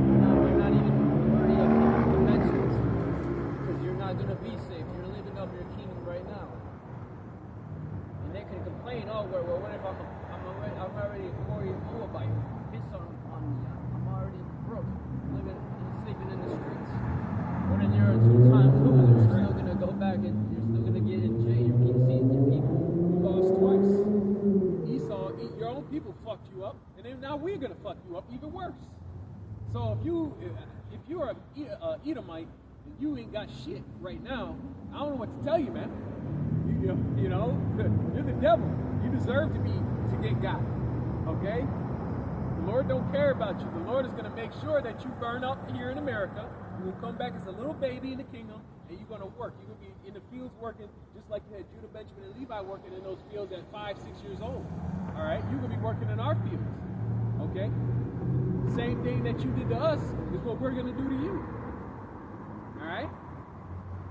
Speaker 1: You're not even worthy of conventions, because you're not going to be saved. You're living up your kingdom right now. And they can complain, oh, well, what if I'm already a Corey Moabite, piss on me, I'm already broke, sleeping in the streets. What if you're a 2-time loser? You're still going to go back and you're still going to get in jail. You keep seeing your people.
Speaker 2: You lost twice. Esau, your own people fucked you up, and then now we're going to fuck you up even worse. So if you're an Edomite and you ain't got shit right now, I don't know what to tell you, man. You know, you're the devil. You deserve to get got. Okay? The Lord don't care about you. The Lord is going to make sure that you burn up here in America. You will come back as a little baby in the kingdom, and you're going to work. You're going to be in the fields working just like you had Judah, Benjamin, and Levi working in those fields at 5, 6 years old. All right? You're going to be working in our fields. Okay? Same thing that you did to us is what we're going to do to you. All right?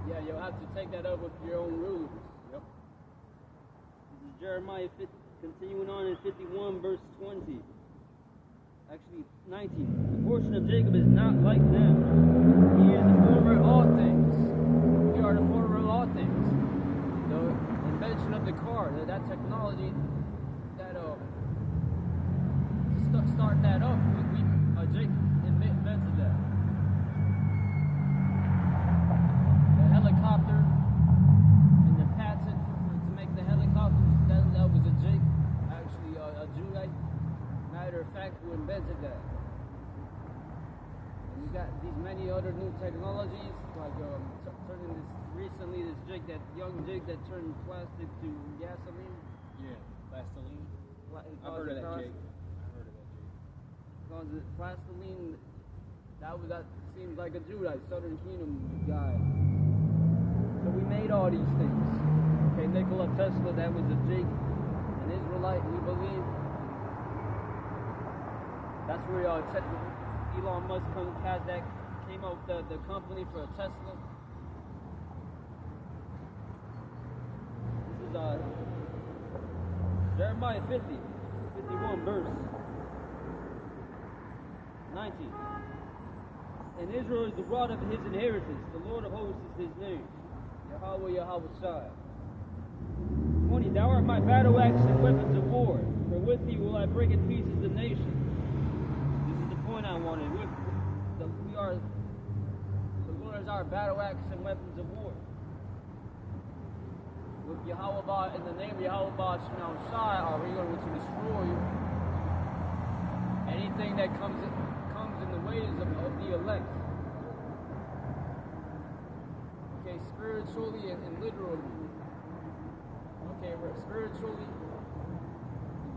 Speaker 1: Yeah, you'll have to take that up with your own rulers.
Speaker 2: Yep.
Speaker 1: This is Jeremiah continuing on in 51, verse 20. Actually, 19. The portion of Jacob is not like them. He is the former of all things. We are the former of all things. The invention of the car, that technology, that to start that up, Jacob invented that. The helicopter and the patent to make the helicopters, that was a Jacob, actually a Judite. Matter of fact, who invented that. And you got these many other new technologies, like turning this jig, that young jig that turned plastic to gasoline.
Speaker 2: Yeah, plastoline. I've heard of that jig.
Speaker 1: Cause it plastoline, that seems like a Judite, Southern Kingdom guy. So we made all these things. Okay, Nikola Tesla, that was a jig, an Israelite, we believe. That's where Elon Musk came out with the company for Tesla. This is Jeremiah 51 verse 19. And Israel is the rod of his inheritance. The Lord of hosts is his name. Yahweh, Yahweh Shai. 20. Thou art my battle axe and weapons of war. For with thee will I break in pieces the nation. Point I wanted. The Lord is our battle axe and weapons of war. With Yahweh, in the name of Yahweh Shai, are we going to destroy anything that comes in the ways of the elect? Okay, spiritually and literally. Okay, spiritually.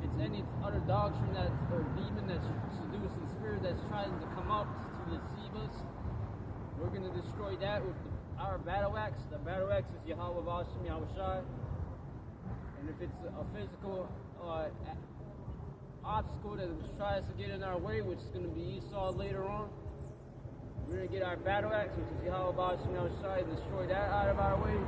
Speaker 1: It's any other doctrine or demon that's seducing spirit that's trying to come up to deceive us. We're going to destroy that with our battle axe. The battle axe is Yahweh Vashem Yahweh Shai. And if it's a physical obstacle that tries to get in our way, which is going to be Esau later on, we're going to get our battle axe, which is Yahweh Vashem Yahweh Shai, and destroy that out of our way.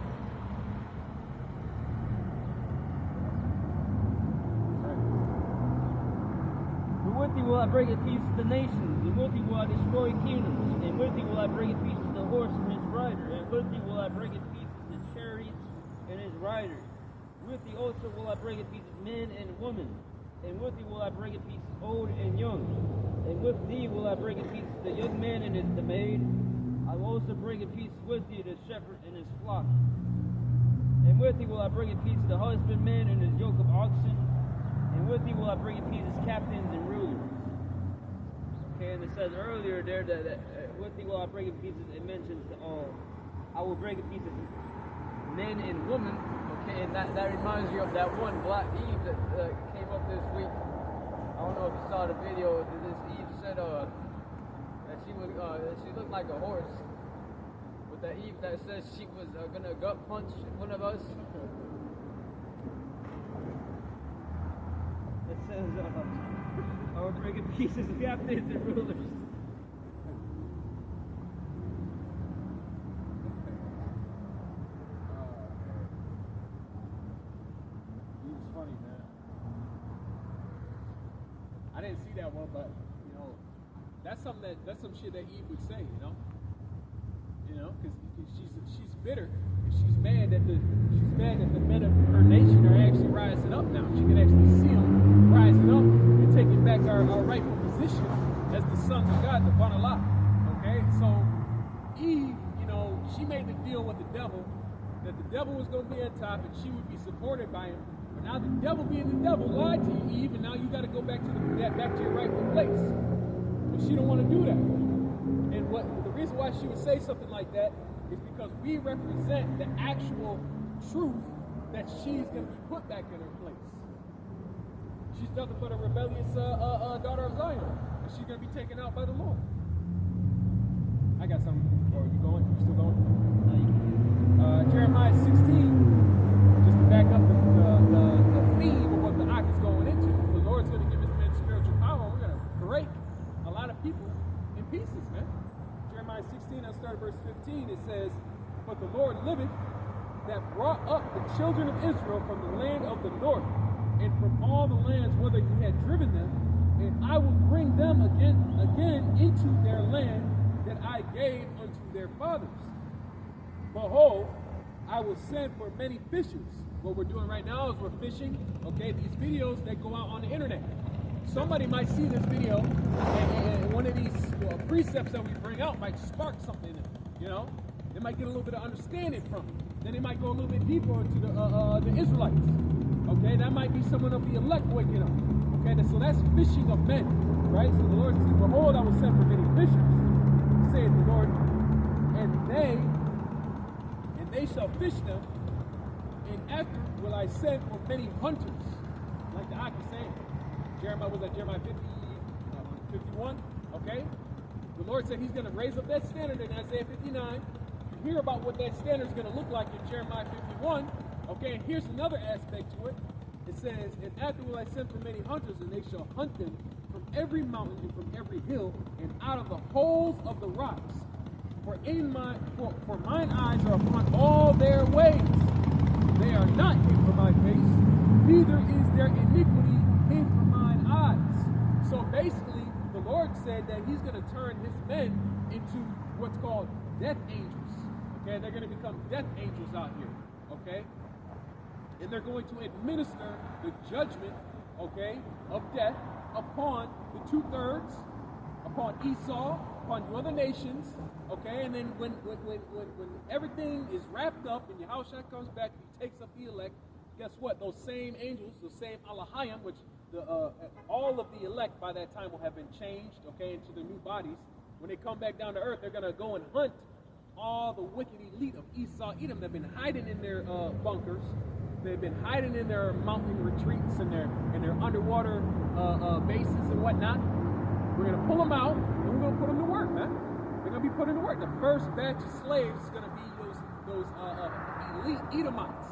Speaker 1: With thee will I break in pieces the nations, and with thee will I destroy kingdoms, and with thee will I break in pieces the horse and his rider, and with thee will I break in pieces the chariot and his rider. With thee also will I break in pieces men and women, and with thee will I break in pieces old and young, and with thee will I break in pieces the young man and the maid. I will also break in pieces with thee the shepherd and his flock, and with thee will I break in pieces the husbandman and his yoke of oxen. And with thee will I bring in pieces captains and rulers. Okay, and it says earlier there that what thing will I break in pieces? It mentions I will break in pieces men and women. Okay, and that reminds me of that one Black Eve that came up this week. I don't know if you saw the video. This Eve said that she looked like a horse. With that Eve that says she was gonna gut punch one of us. It says I will break in pieces captains and rulers.
Speaker 2: Funny, man. I didn't see that one, but you know, that's some shit that Eve would say, you know, because she's bitter. She's mad that the men of her nation are actually rising up now. She can actually see them rising up and taking back our rightful position as the sons of God, the Banallah. Okay, so Eve, you know, she made the deal with the devil that the devil was going to be on top and she would be supported by him. Now the devil being the devil lied to you, Eve, and now you got to go back to your rightful place. But she don't want to do that. And the reason why she would say something like that is because we represent the actual truth that she's going to be put back in her place. She's nothing but a rebellious daughter of Zion, and she's going to be taken out by the Lord. I got something. Or are you going? You still going?
Speaker 1: No, you can.
Speaker 2: Jeremiah 16. Just to back up the theme of what the ark is going into, the Lord's going to give his men spiritual power. We're going to break a lot of people in pieces, man. Jeremiah 16, I'll start at verse 15. It says, "But the Lord liveth, that brought up the children of Israel from the land of the north, and from all the lands whither he had driven them, and I will bring them again into their land that I gave unto their fathers. Behold, I will send for many fishers." What we're doing right now is we're fishing, okay, these videos that go out on the internet. Somebody might see this video, and one of these precepts that we bring out might spark something in it, you know? They might get a little bit of understanding from it. Then they might go a little bit deeper into the Israelites, okay? That might be someone of the elect waking up, okay? So that's fishing of men, right? So the Lord says, "Behold, I will send for many fishers, saith the Lord, and they shall fish them, and after will I send for many hunters," like the Ak is saying. Jeremiah 51, okay? The Lord said he's going to raise up that standard in Isaiah 59. You hear about what that standard is going to look like in Jeremiah 51, okay? And here's another aspect to it. It says, "And after will I send for many hunters, and they shall hunt them from every mountain and from every hill, and out of the holes of the rocks. For mine eyes are upon all their ways. They are not hid from my face, neither is their iniquity hid from mine eyes." So basically, the Lord said that he's going to turn his men into what's called death angels. Okay, they're going to become death angels out here. Okay, and they're going to administer the judgment, okay, of death upon the 2/3, upon Esau, upon the other nations. Okay, and then when everything is wrapped up and Yahushua comes back and he takes up the elect, guess what? Those same angels, the same Alahayim, which all of the elect by that time will have been changed, okay, into their new bodies. When they come back down to earth, they're going to go and hunt all the wicked elite of Esau, Edom. They've been hiding in their bunkers. They've been hiding in their mountain retreats and their underwater bases and whatnot. We're going to pull them out and we're going to put them to work, man. They're going to be put into work. The first batch of slaves is going to be those elite Edomites.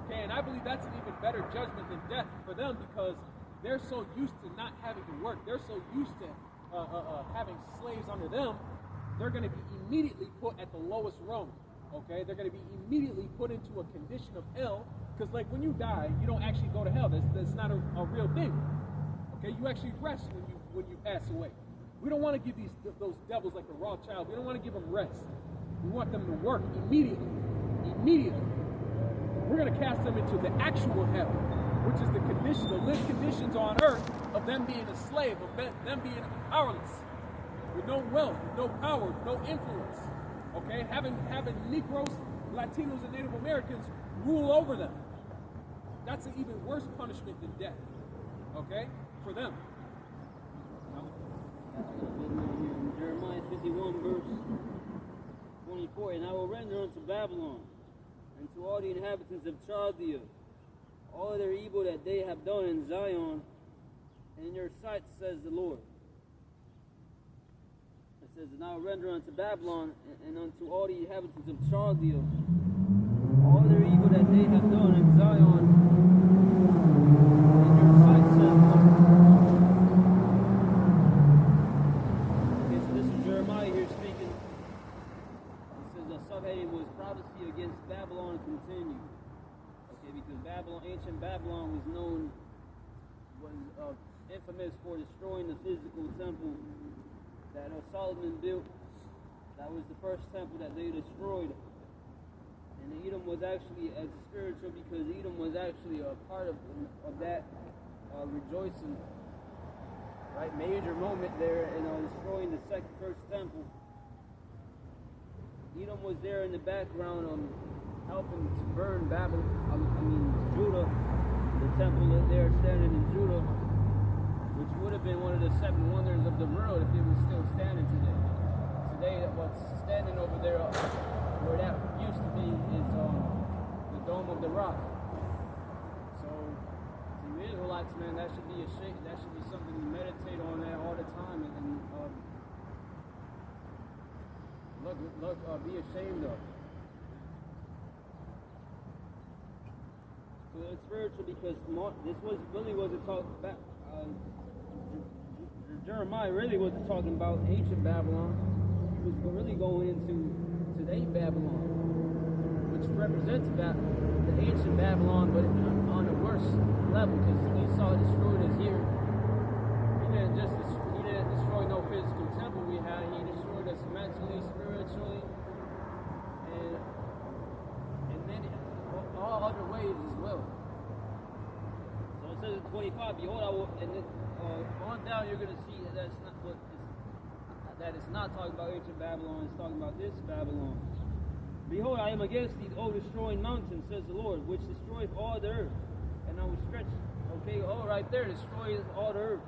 Speaker 2: Okay, and I believe that's an even better judgment than death for them because they're so used to not having to work. They're so used to having slaves under them. They're going to be immediately put at the lowest rung. Okay, they're going to be immediately put into a condition of hell because, like, when you die, you don't actually go to hell. That's not a real thing. Okay, you actually rest when you pass away. We don't want to give those devils like the Rothschild. We don't want to give them rest. We want them to work immediately. Immediately. We're going to cast them into the actual hell, which is the lived conditions on earth of them being a slave, of them being powerless, with no wealth, with no power, with no influence. Okay, having Negroes, Latinos, and Native Americans rule over them. That's an even worse punishment than death. Okay, for them.
Speaker 1: Jeremiah 51, verse 24. And I will render unto Babylon and to all the inhabitants of Chaldea all their evil that they have done in Zion and in your sight, says the Lord. It says, and I will render unto Babylon and unto all the inhabitants of Chaldea all their evil that they have done in Zion in your sight, says the Lord. Okay, so this is Jeremiah here speaking. It says the subheading was prophecy against Babylon continued. Okay, because Babylon, ancient Babylon was infamous for destroying the physical temple that Solomon built. That was the first temple that they destroyed. And Edom was actually spiritual, because Edom was actually a part of that rejoicing, right? Major moment there in destroying the first temple. Edom was there in the background, helping to burn Judah, the temple that they're standing in Judah, which would have been one of the 7 wonders of the world if it was still standing today. Today, what's standing over there, where that used to be, is the Dome of the Rock. So, to you Israelites, man, that should be that should be something you meditate on that all the time, and be ashamed of. So it's spiritual, because this wasn't talking about. Jeremiah really wasn't talking about ancient Babylon. He was really going into today Babylon, which represents the ancient Babylon, but on a worse level, because Esau destroyed us here. He didn't destroy no physical temple we had. He destroyed us mentally, spiritually, and then all other ways as well. So it says in 25, behold, I will, and then on down you're going to see that it's not talking about ancient Babylon, it's talking about this Babylon. Behold, I am against thee, O destroying mountain, says the Lord, which destroyeth all the earth. And I will stretch, right there, destroys all the earth.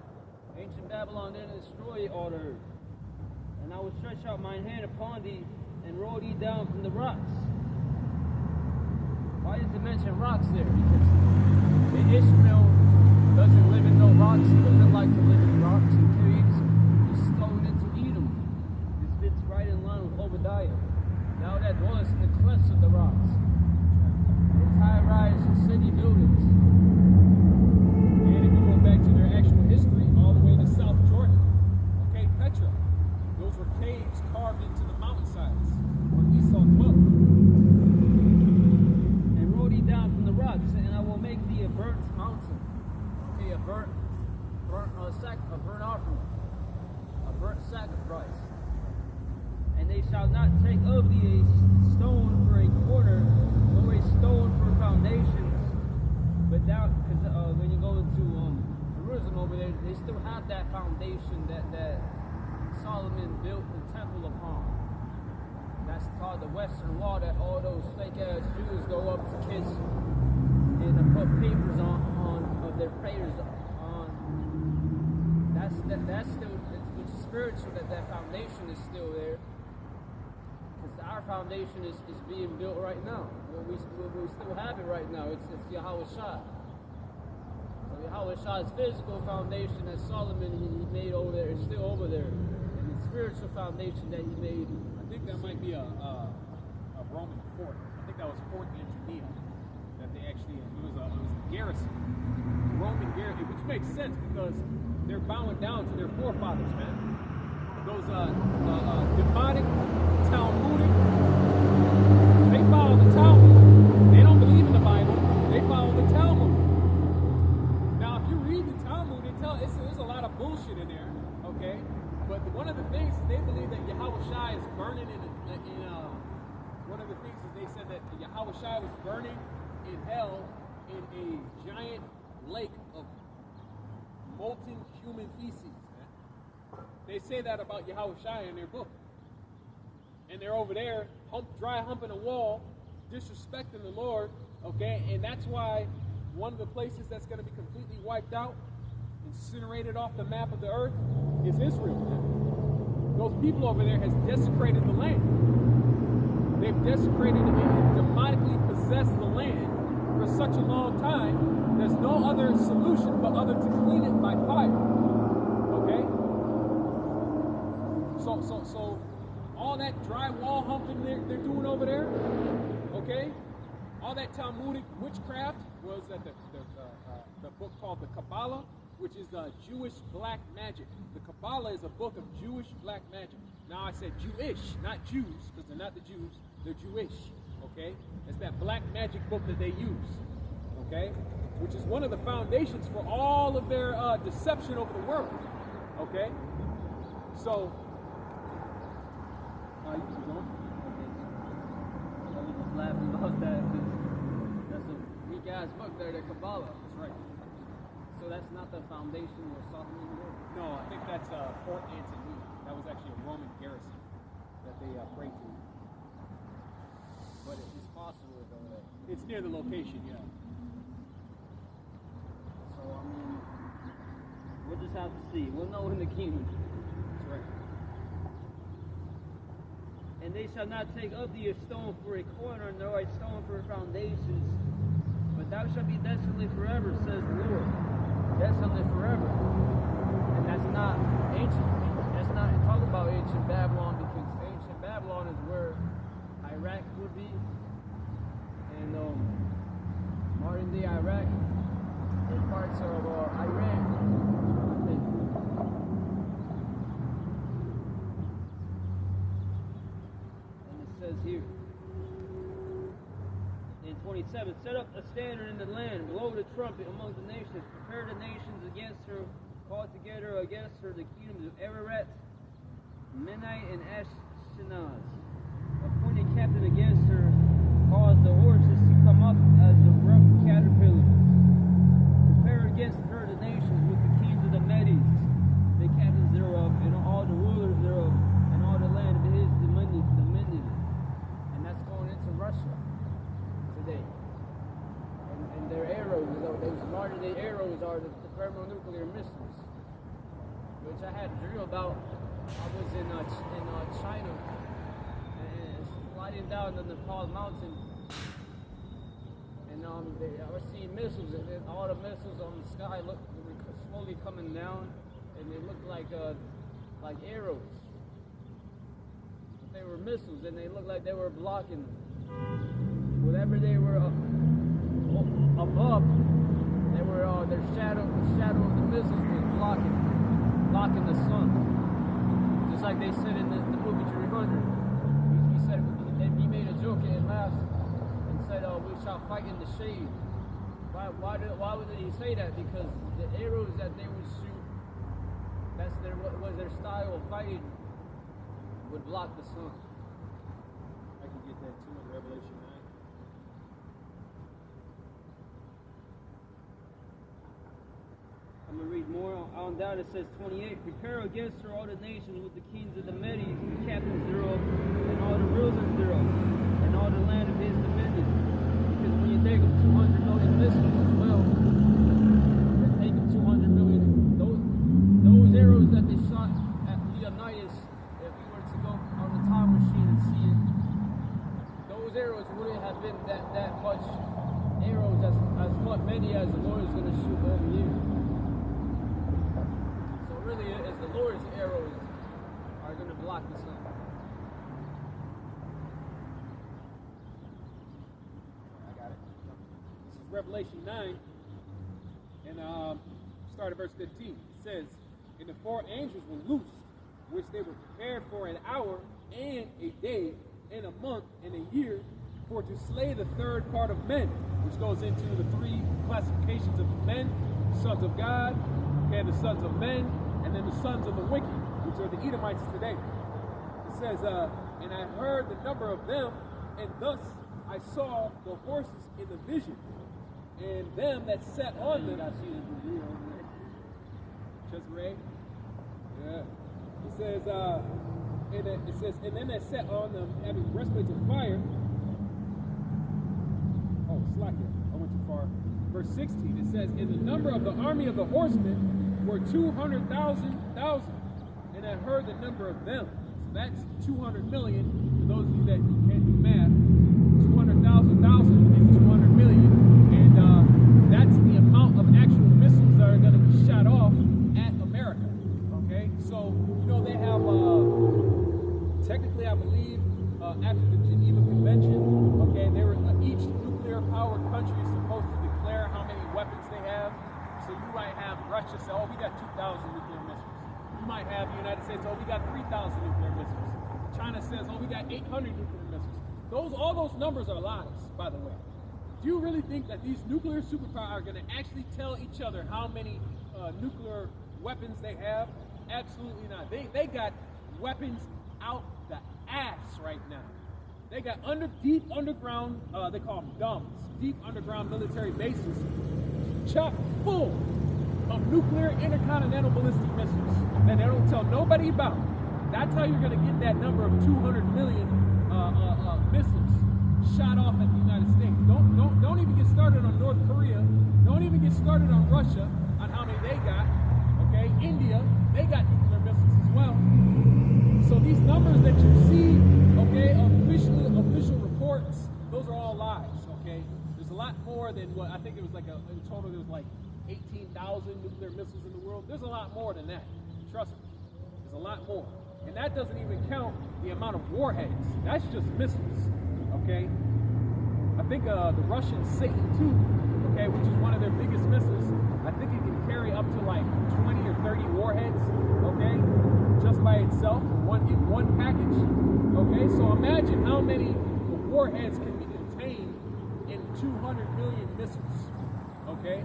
Speaker 1: Ancient Babylon didn't destroy all the earth. And I will stretch out mine hand upon thee, and roll thee down from the rocks. Why does it mention rocks there? Because Ishmael doesn't live in no rocks. He doesn't like to live in rocks and caves. He's thrown into Edom. This fits right in line with Obadiah. Now that dwelleth in the clefts of the rocks. It's high-rise city buildings.
Speaker 2: And if you go back to their actual history, all the way to South Jordan, okay, Petra, those were caves carved into the mountainsides where Esau dwelt.
Speaker 1: And roll thee down from the rocks, and I will make thee a burnt mountain. Okay, a burnt offering, a burnt sacrifice. And they shall not take of thee a stone for a corner, nor a stone for foundations. But thou, because when you go into Jerusalem over there, they still have that foundation that Solomon built the temple upon. That's called the Western Wall, that all those fake-ass Jews go up to kiss and put papers on of their prayers on. That's still, which is spiritual, that foundation is still there. Because our foundation is being built right now. We still have it right now. It's Yahweh Shai. So Yahweh Shai's physical foundation that Solomon he made over there is still over there. And the spiritual foundation that he made,
Speaker 2: I think that might be a Roman fort. I think that was Fort Antonia. That they actually, it was a garrison. It was a Roman garrison, which makes sense because they're bowing down to their forefathers, man. Those demonic, Talmudic, they follow the Talmud. They don't believe in the Bible. They follow the Talmud. Now, if you read the Talmud, there's a lot of bullshit in there, okay? But one of the things is they believe that Yahweh Shai is burning one of the things is they said that Yahweh Shai was burning in hell in a giant lake of molten human feces. They say that about Yahweh Shai in their book. And they're over there, dry humping a wall, disrespecting the Lord, okay? And that's why one of the places that's going to be completely wiped out, incinerated off the map of the earth, is Israel. those people over there has desecrated the land. They've desecrated and demonically possessed the land for such a long time. There's no other solution but other to clean it by fire. Okay? So all that drywall humping they're doing over there, okay? All that Talmudic witchcraft was at the book called the Kabbalah, which is Jewish black magic. The Kabbalah is a book of Jewish black magic. Now I said Jewish, not Jews, because they're not the Jews, they're Jewish, okay? It's that black magic book that they use, okay? Which is one of the foundations for all of their deception over the world, okay? So, you keep going?
Speaker 1: I was just laughing about that because that's a weak ass book there, the Kabbalah.
Speaker 2: That's right.
Speaker 1: So that's not the foundation where Solomon lived?
Speaker 2: No, I think that's Fort Antony. That was actually a Roman garrison that they prayed to.
Speaker 1: But it's possible though.
Speaker 2: It's near the location, yeah.
Speaker 1: So I mean, we'll just have to see. We'll know in the kingdom.
Speaker 2: That's right.
Speaker 1: And they shall not take of thee a stone for a corner, nor a stone for foundations, but thou shalt be desolate forever, says the Lord. Desolate forever. And that's not ancient. That's not talking about ancient Babylon, because ancient Babylon is where Iraq would be, and modern day Iraq and parts of Iran, I think. And it says here in 27, set up a standard in the land, blow the trumpet among the nations, prepare the nations against her, call together against her the kingdoms of Ararat, Menite, and Ashkenaz. Appoint a captain against her, cause the horses to come up as the rough caterpillars. Prepare against her the nations with the kings of the Medes, the captains thereof, and all the rulers thereof, and all the land of his dominion. And that's going into Russia today. And their arrows, those modern day arrows are the thermonuclear missiles, which I had a dream about. I was in China, and sliding down the Nepal mountain, and I was seeing missiles, and then all the missiles on the sky were slowly coming down, and they looked like arrows. But they were missiles, and they looked like they were blocking whatever they were above. They were the shadow of the missiles was blocking the sun. Just like they said in the movie 300. He said, he made a joke and laughed and said, we shall fight in the shade. Why would he say that? Because the arrows that they would shoot, was their style of fighting, would block the sun.
Speaker 2: I can get that too in Revelation 9.
Speaker 1: I'm going to read more on down. It says 28, prepare against her all the nations with the kings of the Medes, the captains thereof, and all the rulers thereof, and all the land of his dominion. Because when you think of 200 million missiles as well, think of 200 million, those arrows that they shot at Leonidas, if you were to go on the time machine and see it, those arrows wouldn't have been that much arrows as many as the Lord is going to shoot over you. Really, as the Lord's arrows are going to block the sun.
Speaker 2: I got it. This is Revelation 9, and start at verse 15. It says, and the four angels were loosed, which they were prepared for an hour, and a day, and a month, and a year, for to slay the third part of men, which goes into the three classifications of men, sons of God, and the sons of men, and then the sons of the wicked, which are the Edomites today. It says, and I heard the number of them, and thus I saw the horses in the vision, and them that sat on them. Cesare? Yeah. It says, and them that sat on them having breastplates of fire. Oh, slack it. I went too far. Verse 16, it says, and the number of the army of the horsemen were 200,000, and have heard the number of them. So that's 200 million. For those of you that can't do math, 200,000 is 200 million. And that's the amount of actual missiles that are going to be shot off at America. Okay? So, you know, they have, technically, I believe, after the Geneva Convention, okay, they were, each nuclear-powered country is supposed to declare how many weapons they have. So you might have Russia say, oh, we got 2,000 nuclear missiles. You might have the United States, oh, we got 3,000 nuclear missiles. China says, oh, we got 800 nuclear missiles. All those numbers are lies, by the way. Do you really think that these nuclear superpowers are going to actually tell each other how many nuclear weapons they have? Absolutely not. They got weapons out the ass right now. They got deep underground, they call them DUMBs, deep underground military bases, chock full of nuclear intercontinental ballistic missiles that they don't tell nobody about. That's how you're going to get that number of 200 million missiles shot off at the United States. Don't even get started on North Korea. Don't even get started on Russia on how many they got. Okay, India, they got nuclear missiles as well. So these numbers that you see, okay, official reports, those are all lies. Okay, there's a lot more than what I think it was like. In total, there was like 18,000 nuclear missiles in the world. There's a lot more than that. Trust me, there's a lot more, and that doesn't even count the amount of warheads. That's just missiles. Okay, I think the Russian Satan II, okay, which is one of their biggest missiles, I think it can carry up to like 20 or 30 warheads, okay, just by itself in one package. Okay, so imagine how many warheads can be contained in 200 million missiles. Okay,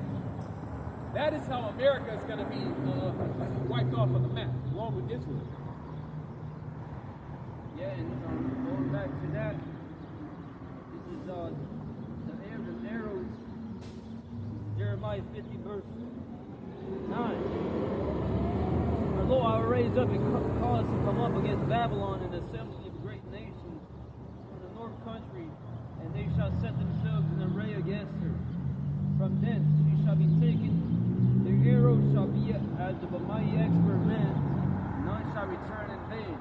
Speaker 2: that is how America is going to be wiped off of the map, along with Israel.
Speaker 1: Yeah, and going back to that, this is the arrows, Jeremiah 50 verse 9. For lo, I will raise up and cause to come up against Babylon an assembly of great nations from the north country, and they shall set themselves in array against her. From thence she shall be taken. Their arrows shall be as of a mighty expert man, none shall return in vain.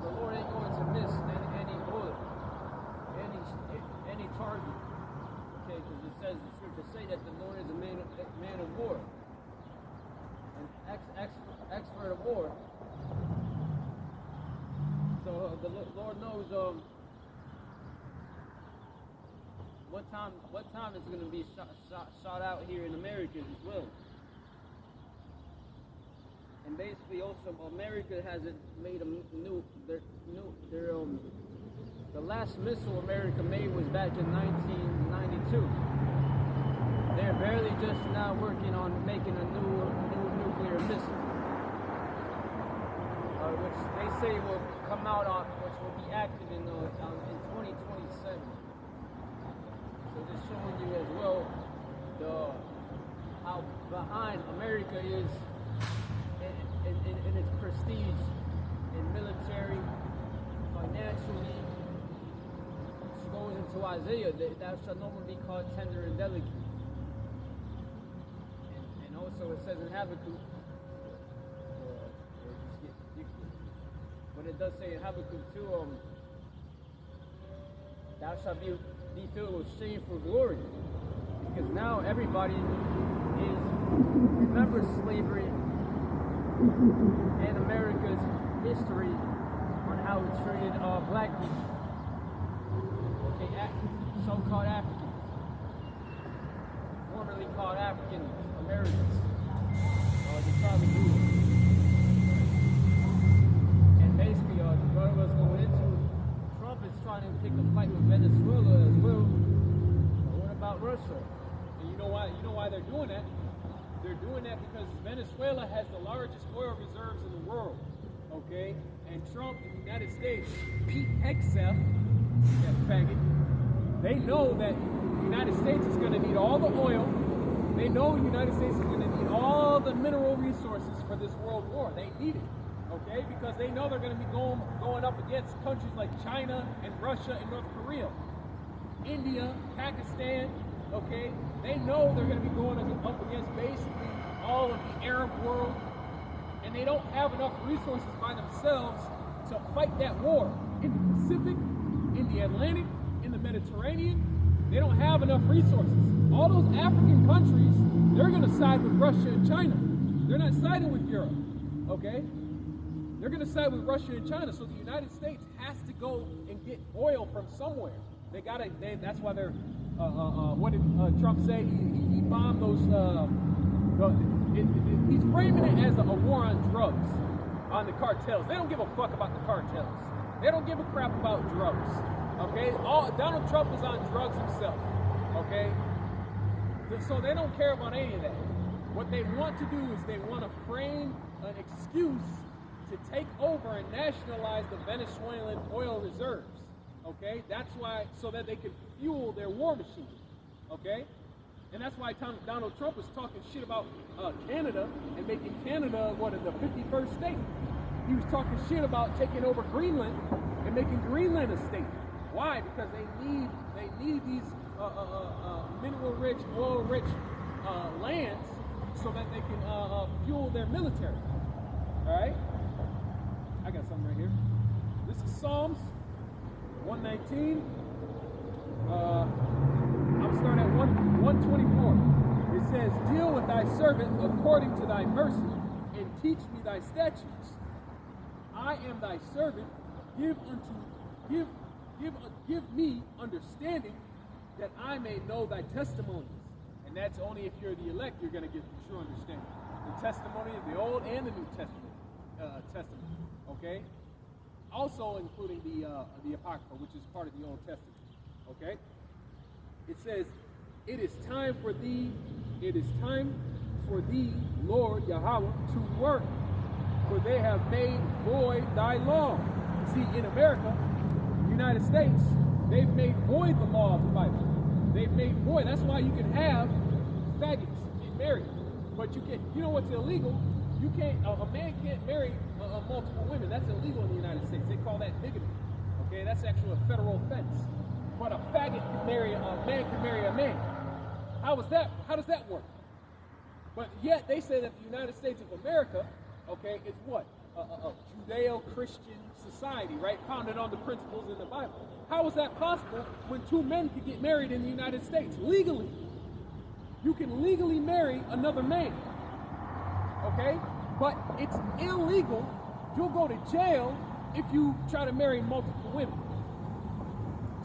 Speaker 1: So the Lord ain't going to miss any bullet, any target. Okay, because it says the scripture say that the Lord is a man of war, an expert of war. So the Lord knows what time it's going to be shot out here in America as well. And basically, also America hasn't made the last missile America made was back in 1992. They're barely just now working on making a new nuclear missile, which they say will come out on, which will be active in 2027. So just showing you as well how behind America is in its prestige, in military, financially. She goes into Isaiah, thou shalt no more be called tender and delicate. And also it says in Habakkuk, but it does say in Habakkuk too, thou shalt be filled with shameful glory. Because now everybody remembers slavery and America's history on how it treated black people. Okay, so-called Africans, formerly called African Americans, the tribe of Judah. And basically, the brother was going into, Trump is trying to pick a fight with Venezuela as well. But what about Russia?
Speaker 2: And you know why they're doing that? They're doing that because Venezuela has the largest oil reserves in the world, okay? And Trump in the United States, Pete Hegseth, that faggot, they know that the United States is going to need all the oil. They know the United States is going to need all the mineral resources for this world war. They need it, okay? Because they know they're going to be going up against countries like China and Russia and North Korea, India, Pakistan, okay? They know they're going to be going up against basically all of the Arab world and they don't have enough resources by themselves to fight that war. In the Pacific, in the Atlantic, in the Mediterranean, they don't have enough resources. All those African countries, they're going to side with Russia and China. They're not siding with Europe, okay? They're going to side with Russia and China. So the United States has to go and get oil from somewhere. They got to. That's why they're. What did Trump say? He bombed those. He's framing it as a war on drugs, on the cartels. They don't give a fuck about the cartels. They don't give a crap about drugs. Okay. Donald Trump is on drugs himself. Okay. So they don't care about any of that. What they want to do is they want to frame an excuse to take over and nationalize the Venezuelan oil reserves. Okay, that's why, so that they can fuel their war machine. Okay, and that's why Donald Trump was talking shit about Canada and making Canada the 51st state. He was talking shit about taking over Greenland and making Greenland a state. Why? Because they need these mineral-rich, oil-rich lands so that they can fuel their military. All right, I got something right here. This is Psalms 119. I'm starting at 124. It says, "Deal with thy servant according to thy mercy, and teach me thy statutes. I am thy servant. Give me understanding, that I may know thy testimonies." And that's only if you're the elect, you're going to get the true understanding. The testimony of the Old and the New Testament. Okay. Also including the Apocrypha, which is part of the Old Testament. Okay? It says, it is time for thee, Lord Yahweh, to work, for they have made void thy law. See, in America, United States, they've made void the law of the Bible. They've made void. That's why you can have faggots get married. But you know what's illegal? You can't, a man can't marry multiple women. That's illegal in the United States. They call that bigamy. Okay, that's actually a federal offense. But a faggot can marry a man. How does that work? But yet they say that the United States of America, okay, is what? A Judeo-Christian society, right? Founded on the principles in the Bible. How is that possible when two men can get married in the United States legally? You can legally marry another man. Okay? But it's illegal. You'll go to jail if you try to marry multiple women.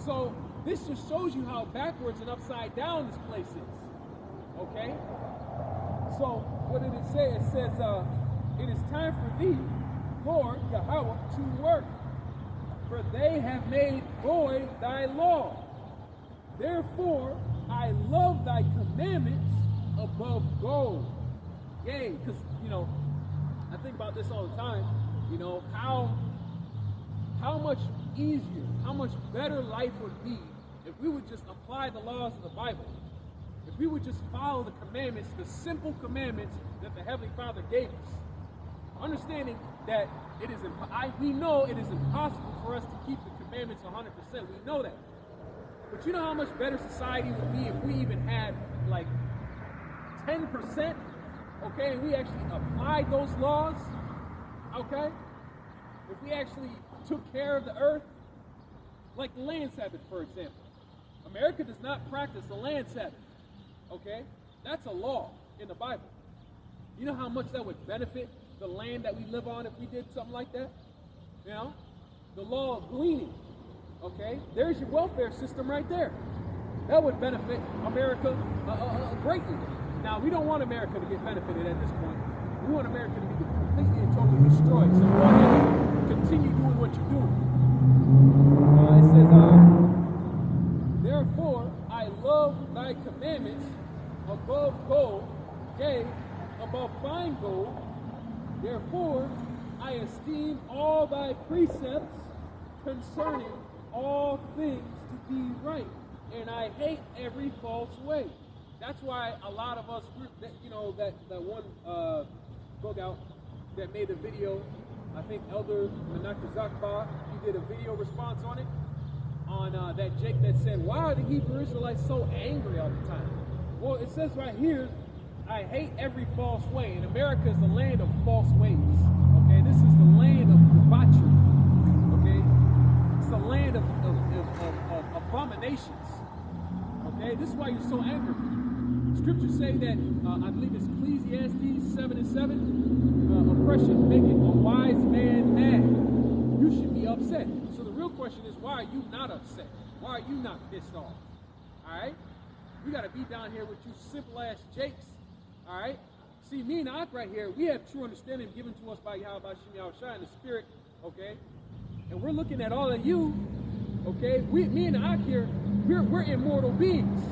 Speaker 2: So this just shows you how backwards and upside down this place is. Okay? So what did it say? It says, it is time for thee, Lord Yahweh, to work, for they have made void thy law. Therefore I love thy commandments above gold. Yea, because, I think about this all the time, how much easier, how much better life would be if we would just apply the laws of the Bible. If we would just follow the commandments, the simple commandments that the Heavenly Father gave us. Understanding that we know it is impossible for us to keep the commandments 100%. We know that. But you know how much better society would be if we even had like 10%, okay, and we actually applied those laws, okay? If we actually took care of the earth, like the land Sabbath, for example. America does not practice the land Sabbath, okay? That's a law in the Bible. You know how much that would benefit the land that we live on if we did something like that? The law of gleaning, okay? There's your welfare system right there. That would benefit America greatly. Now, we don't want America to get benefited at this point. We want America to be completely and totally destroyed. So go ahead and continue doing what you're doing. It says, therefore, I love thy commandments above gold, yea, above fine gold. Therefore, I esteem all thy precepts concerning all things to be right, and I hate every false way. That's why a lot of us, that one bug out that made a video, I think Elder Menachem Zakba, he did a video response on it, on that Jake that said, why are the Hebrew Israelites so angry all the time? Well, it says right here, I hate every false way. And America is the land of false ways. Okay, this is the land of debauchery. Okay, it's the land of abominations. Okay, this is why you're so angry. Scriptures say that, I believe it's Ecclesiastes 7:7, oppression maketh a wise man mad. You should be upset. So the real question is, why are you not upset? Why are you not pissed off? Alright? We got to be down here with you simple ass jakes. Alright? See, me and Ak right here, we have true understanding given to us by Yahweh Shai in the spirit. Okay? And we're looking at all of you. Okay? Me and Ak here, we're immortal beings.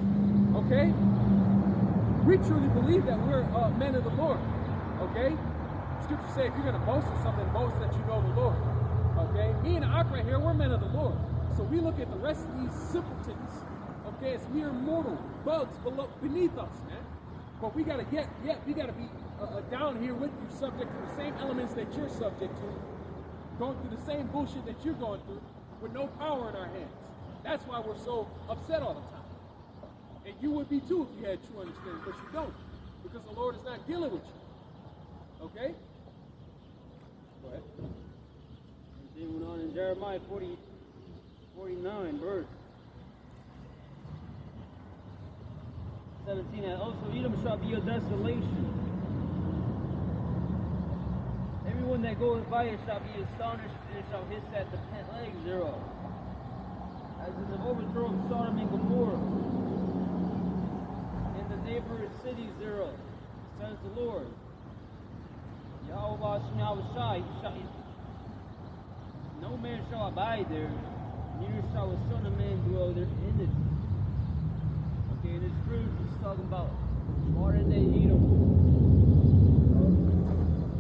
Speaker 2: Okay? We truly believe that we're men of the Lord. Okay? Scripture say if you're going to boast in something, boast that you know the Lord. Okay? Me and Ak right here, we're men of the Lord. So we look at the rest of these simpletons, okay, as mere mortal bugs beneath us, man. But we gotta be down here with you, subject to the same elements that you're subject to, going through the same bullshit that you're going through, with no power in our hands. That's why we're so upset all the time. And you would be too if you had true understanding, but you don't, because the Lord is not dealing with you. Okay? Go ahead.
Speaker 1: Continuing on in Jeremiah 49 verse 17, and also Edom shall be a desolation. Everyone that goes by it shall be astonished, and shall hiss at the pent legs thereof, as in the overthrow of Sodom and Gomorrah, and the neighboring cities thereof, says the Lord. Yahweh Shai, no man shall abide there, neither shall a son of man dwell there in it. Okay, and this scripture is talking about modern day Edom,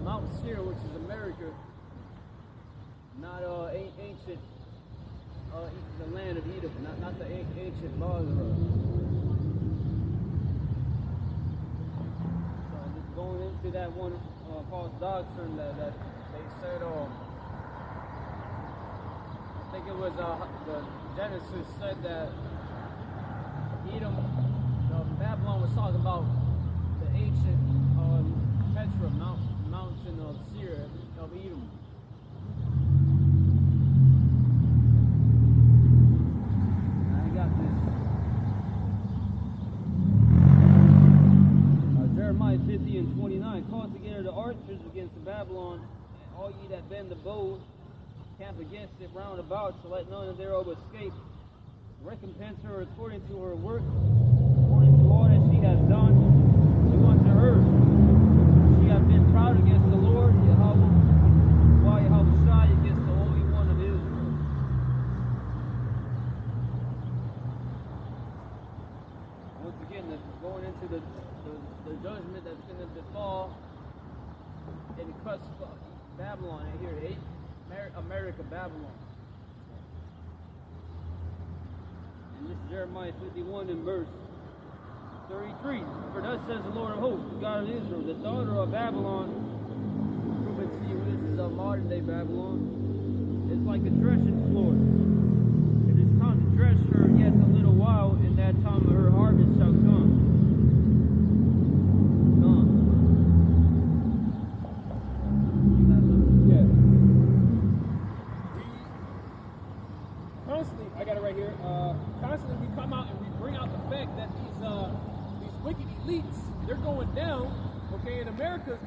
Speaker 1: Mount Seir, which is America, not ancient, the land of Edom, not the ancient Basra. So just going into that one false doctrine that they said, I think it was the Genesis said that Edom, Babylon was talking about the ancient Petra mountain of Seir of Edom. I got this. Jeremiah 50:29. Call together the archers against the Babylon, and all ye that bend the bow, camp against it round about, so let none thereof escape. Recompense her according to her work, according to all that she has done. Do unto her. She hath been proud against the Lord, Yahweh Shai, against the Holy One of Israel. Once again, going into the judgment that's going to befall in the cusp of Babylon right here, America, Babylon. And this is Jeremiah 51 and verse 33. For thus says the Lord of hosts, the God of Israel, the daughter of Babylon, proving to you this is a modern day Babylon, is like a threshing floor. It is time to thresh her yet a little while, and that time of her harvest shall come.
Speaker 2: Constantly we come out and we bring out the fact that these wicked elites, they're going down, okay, and America's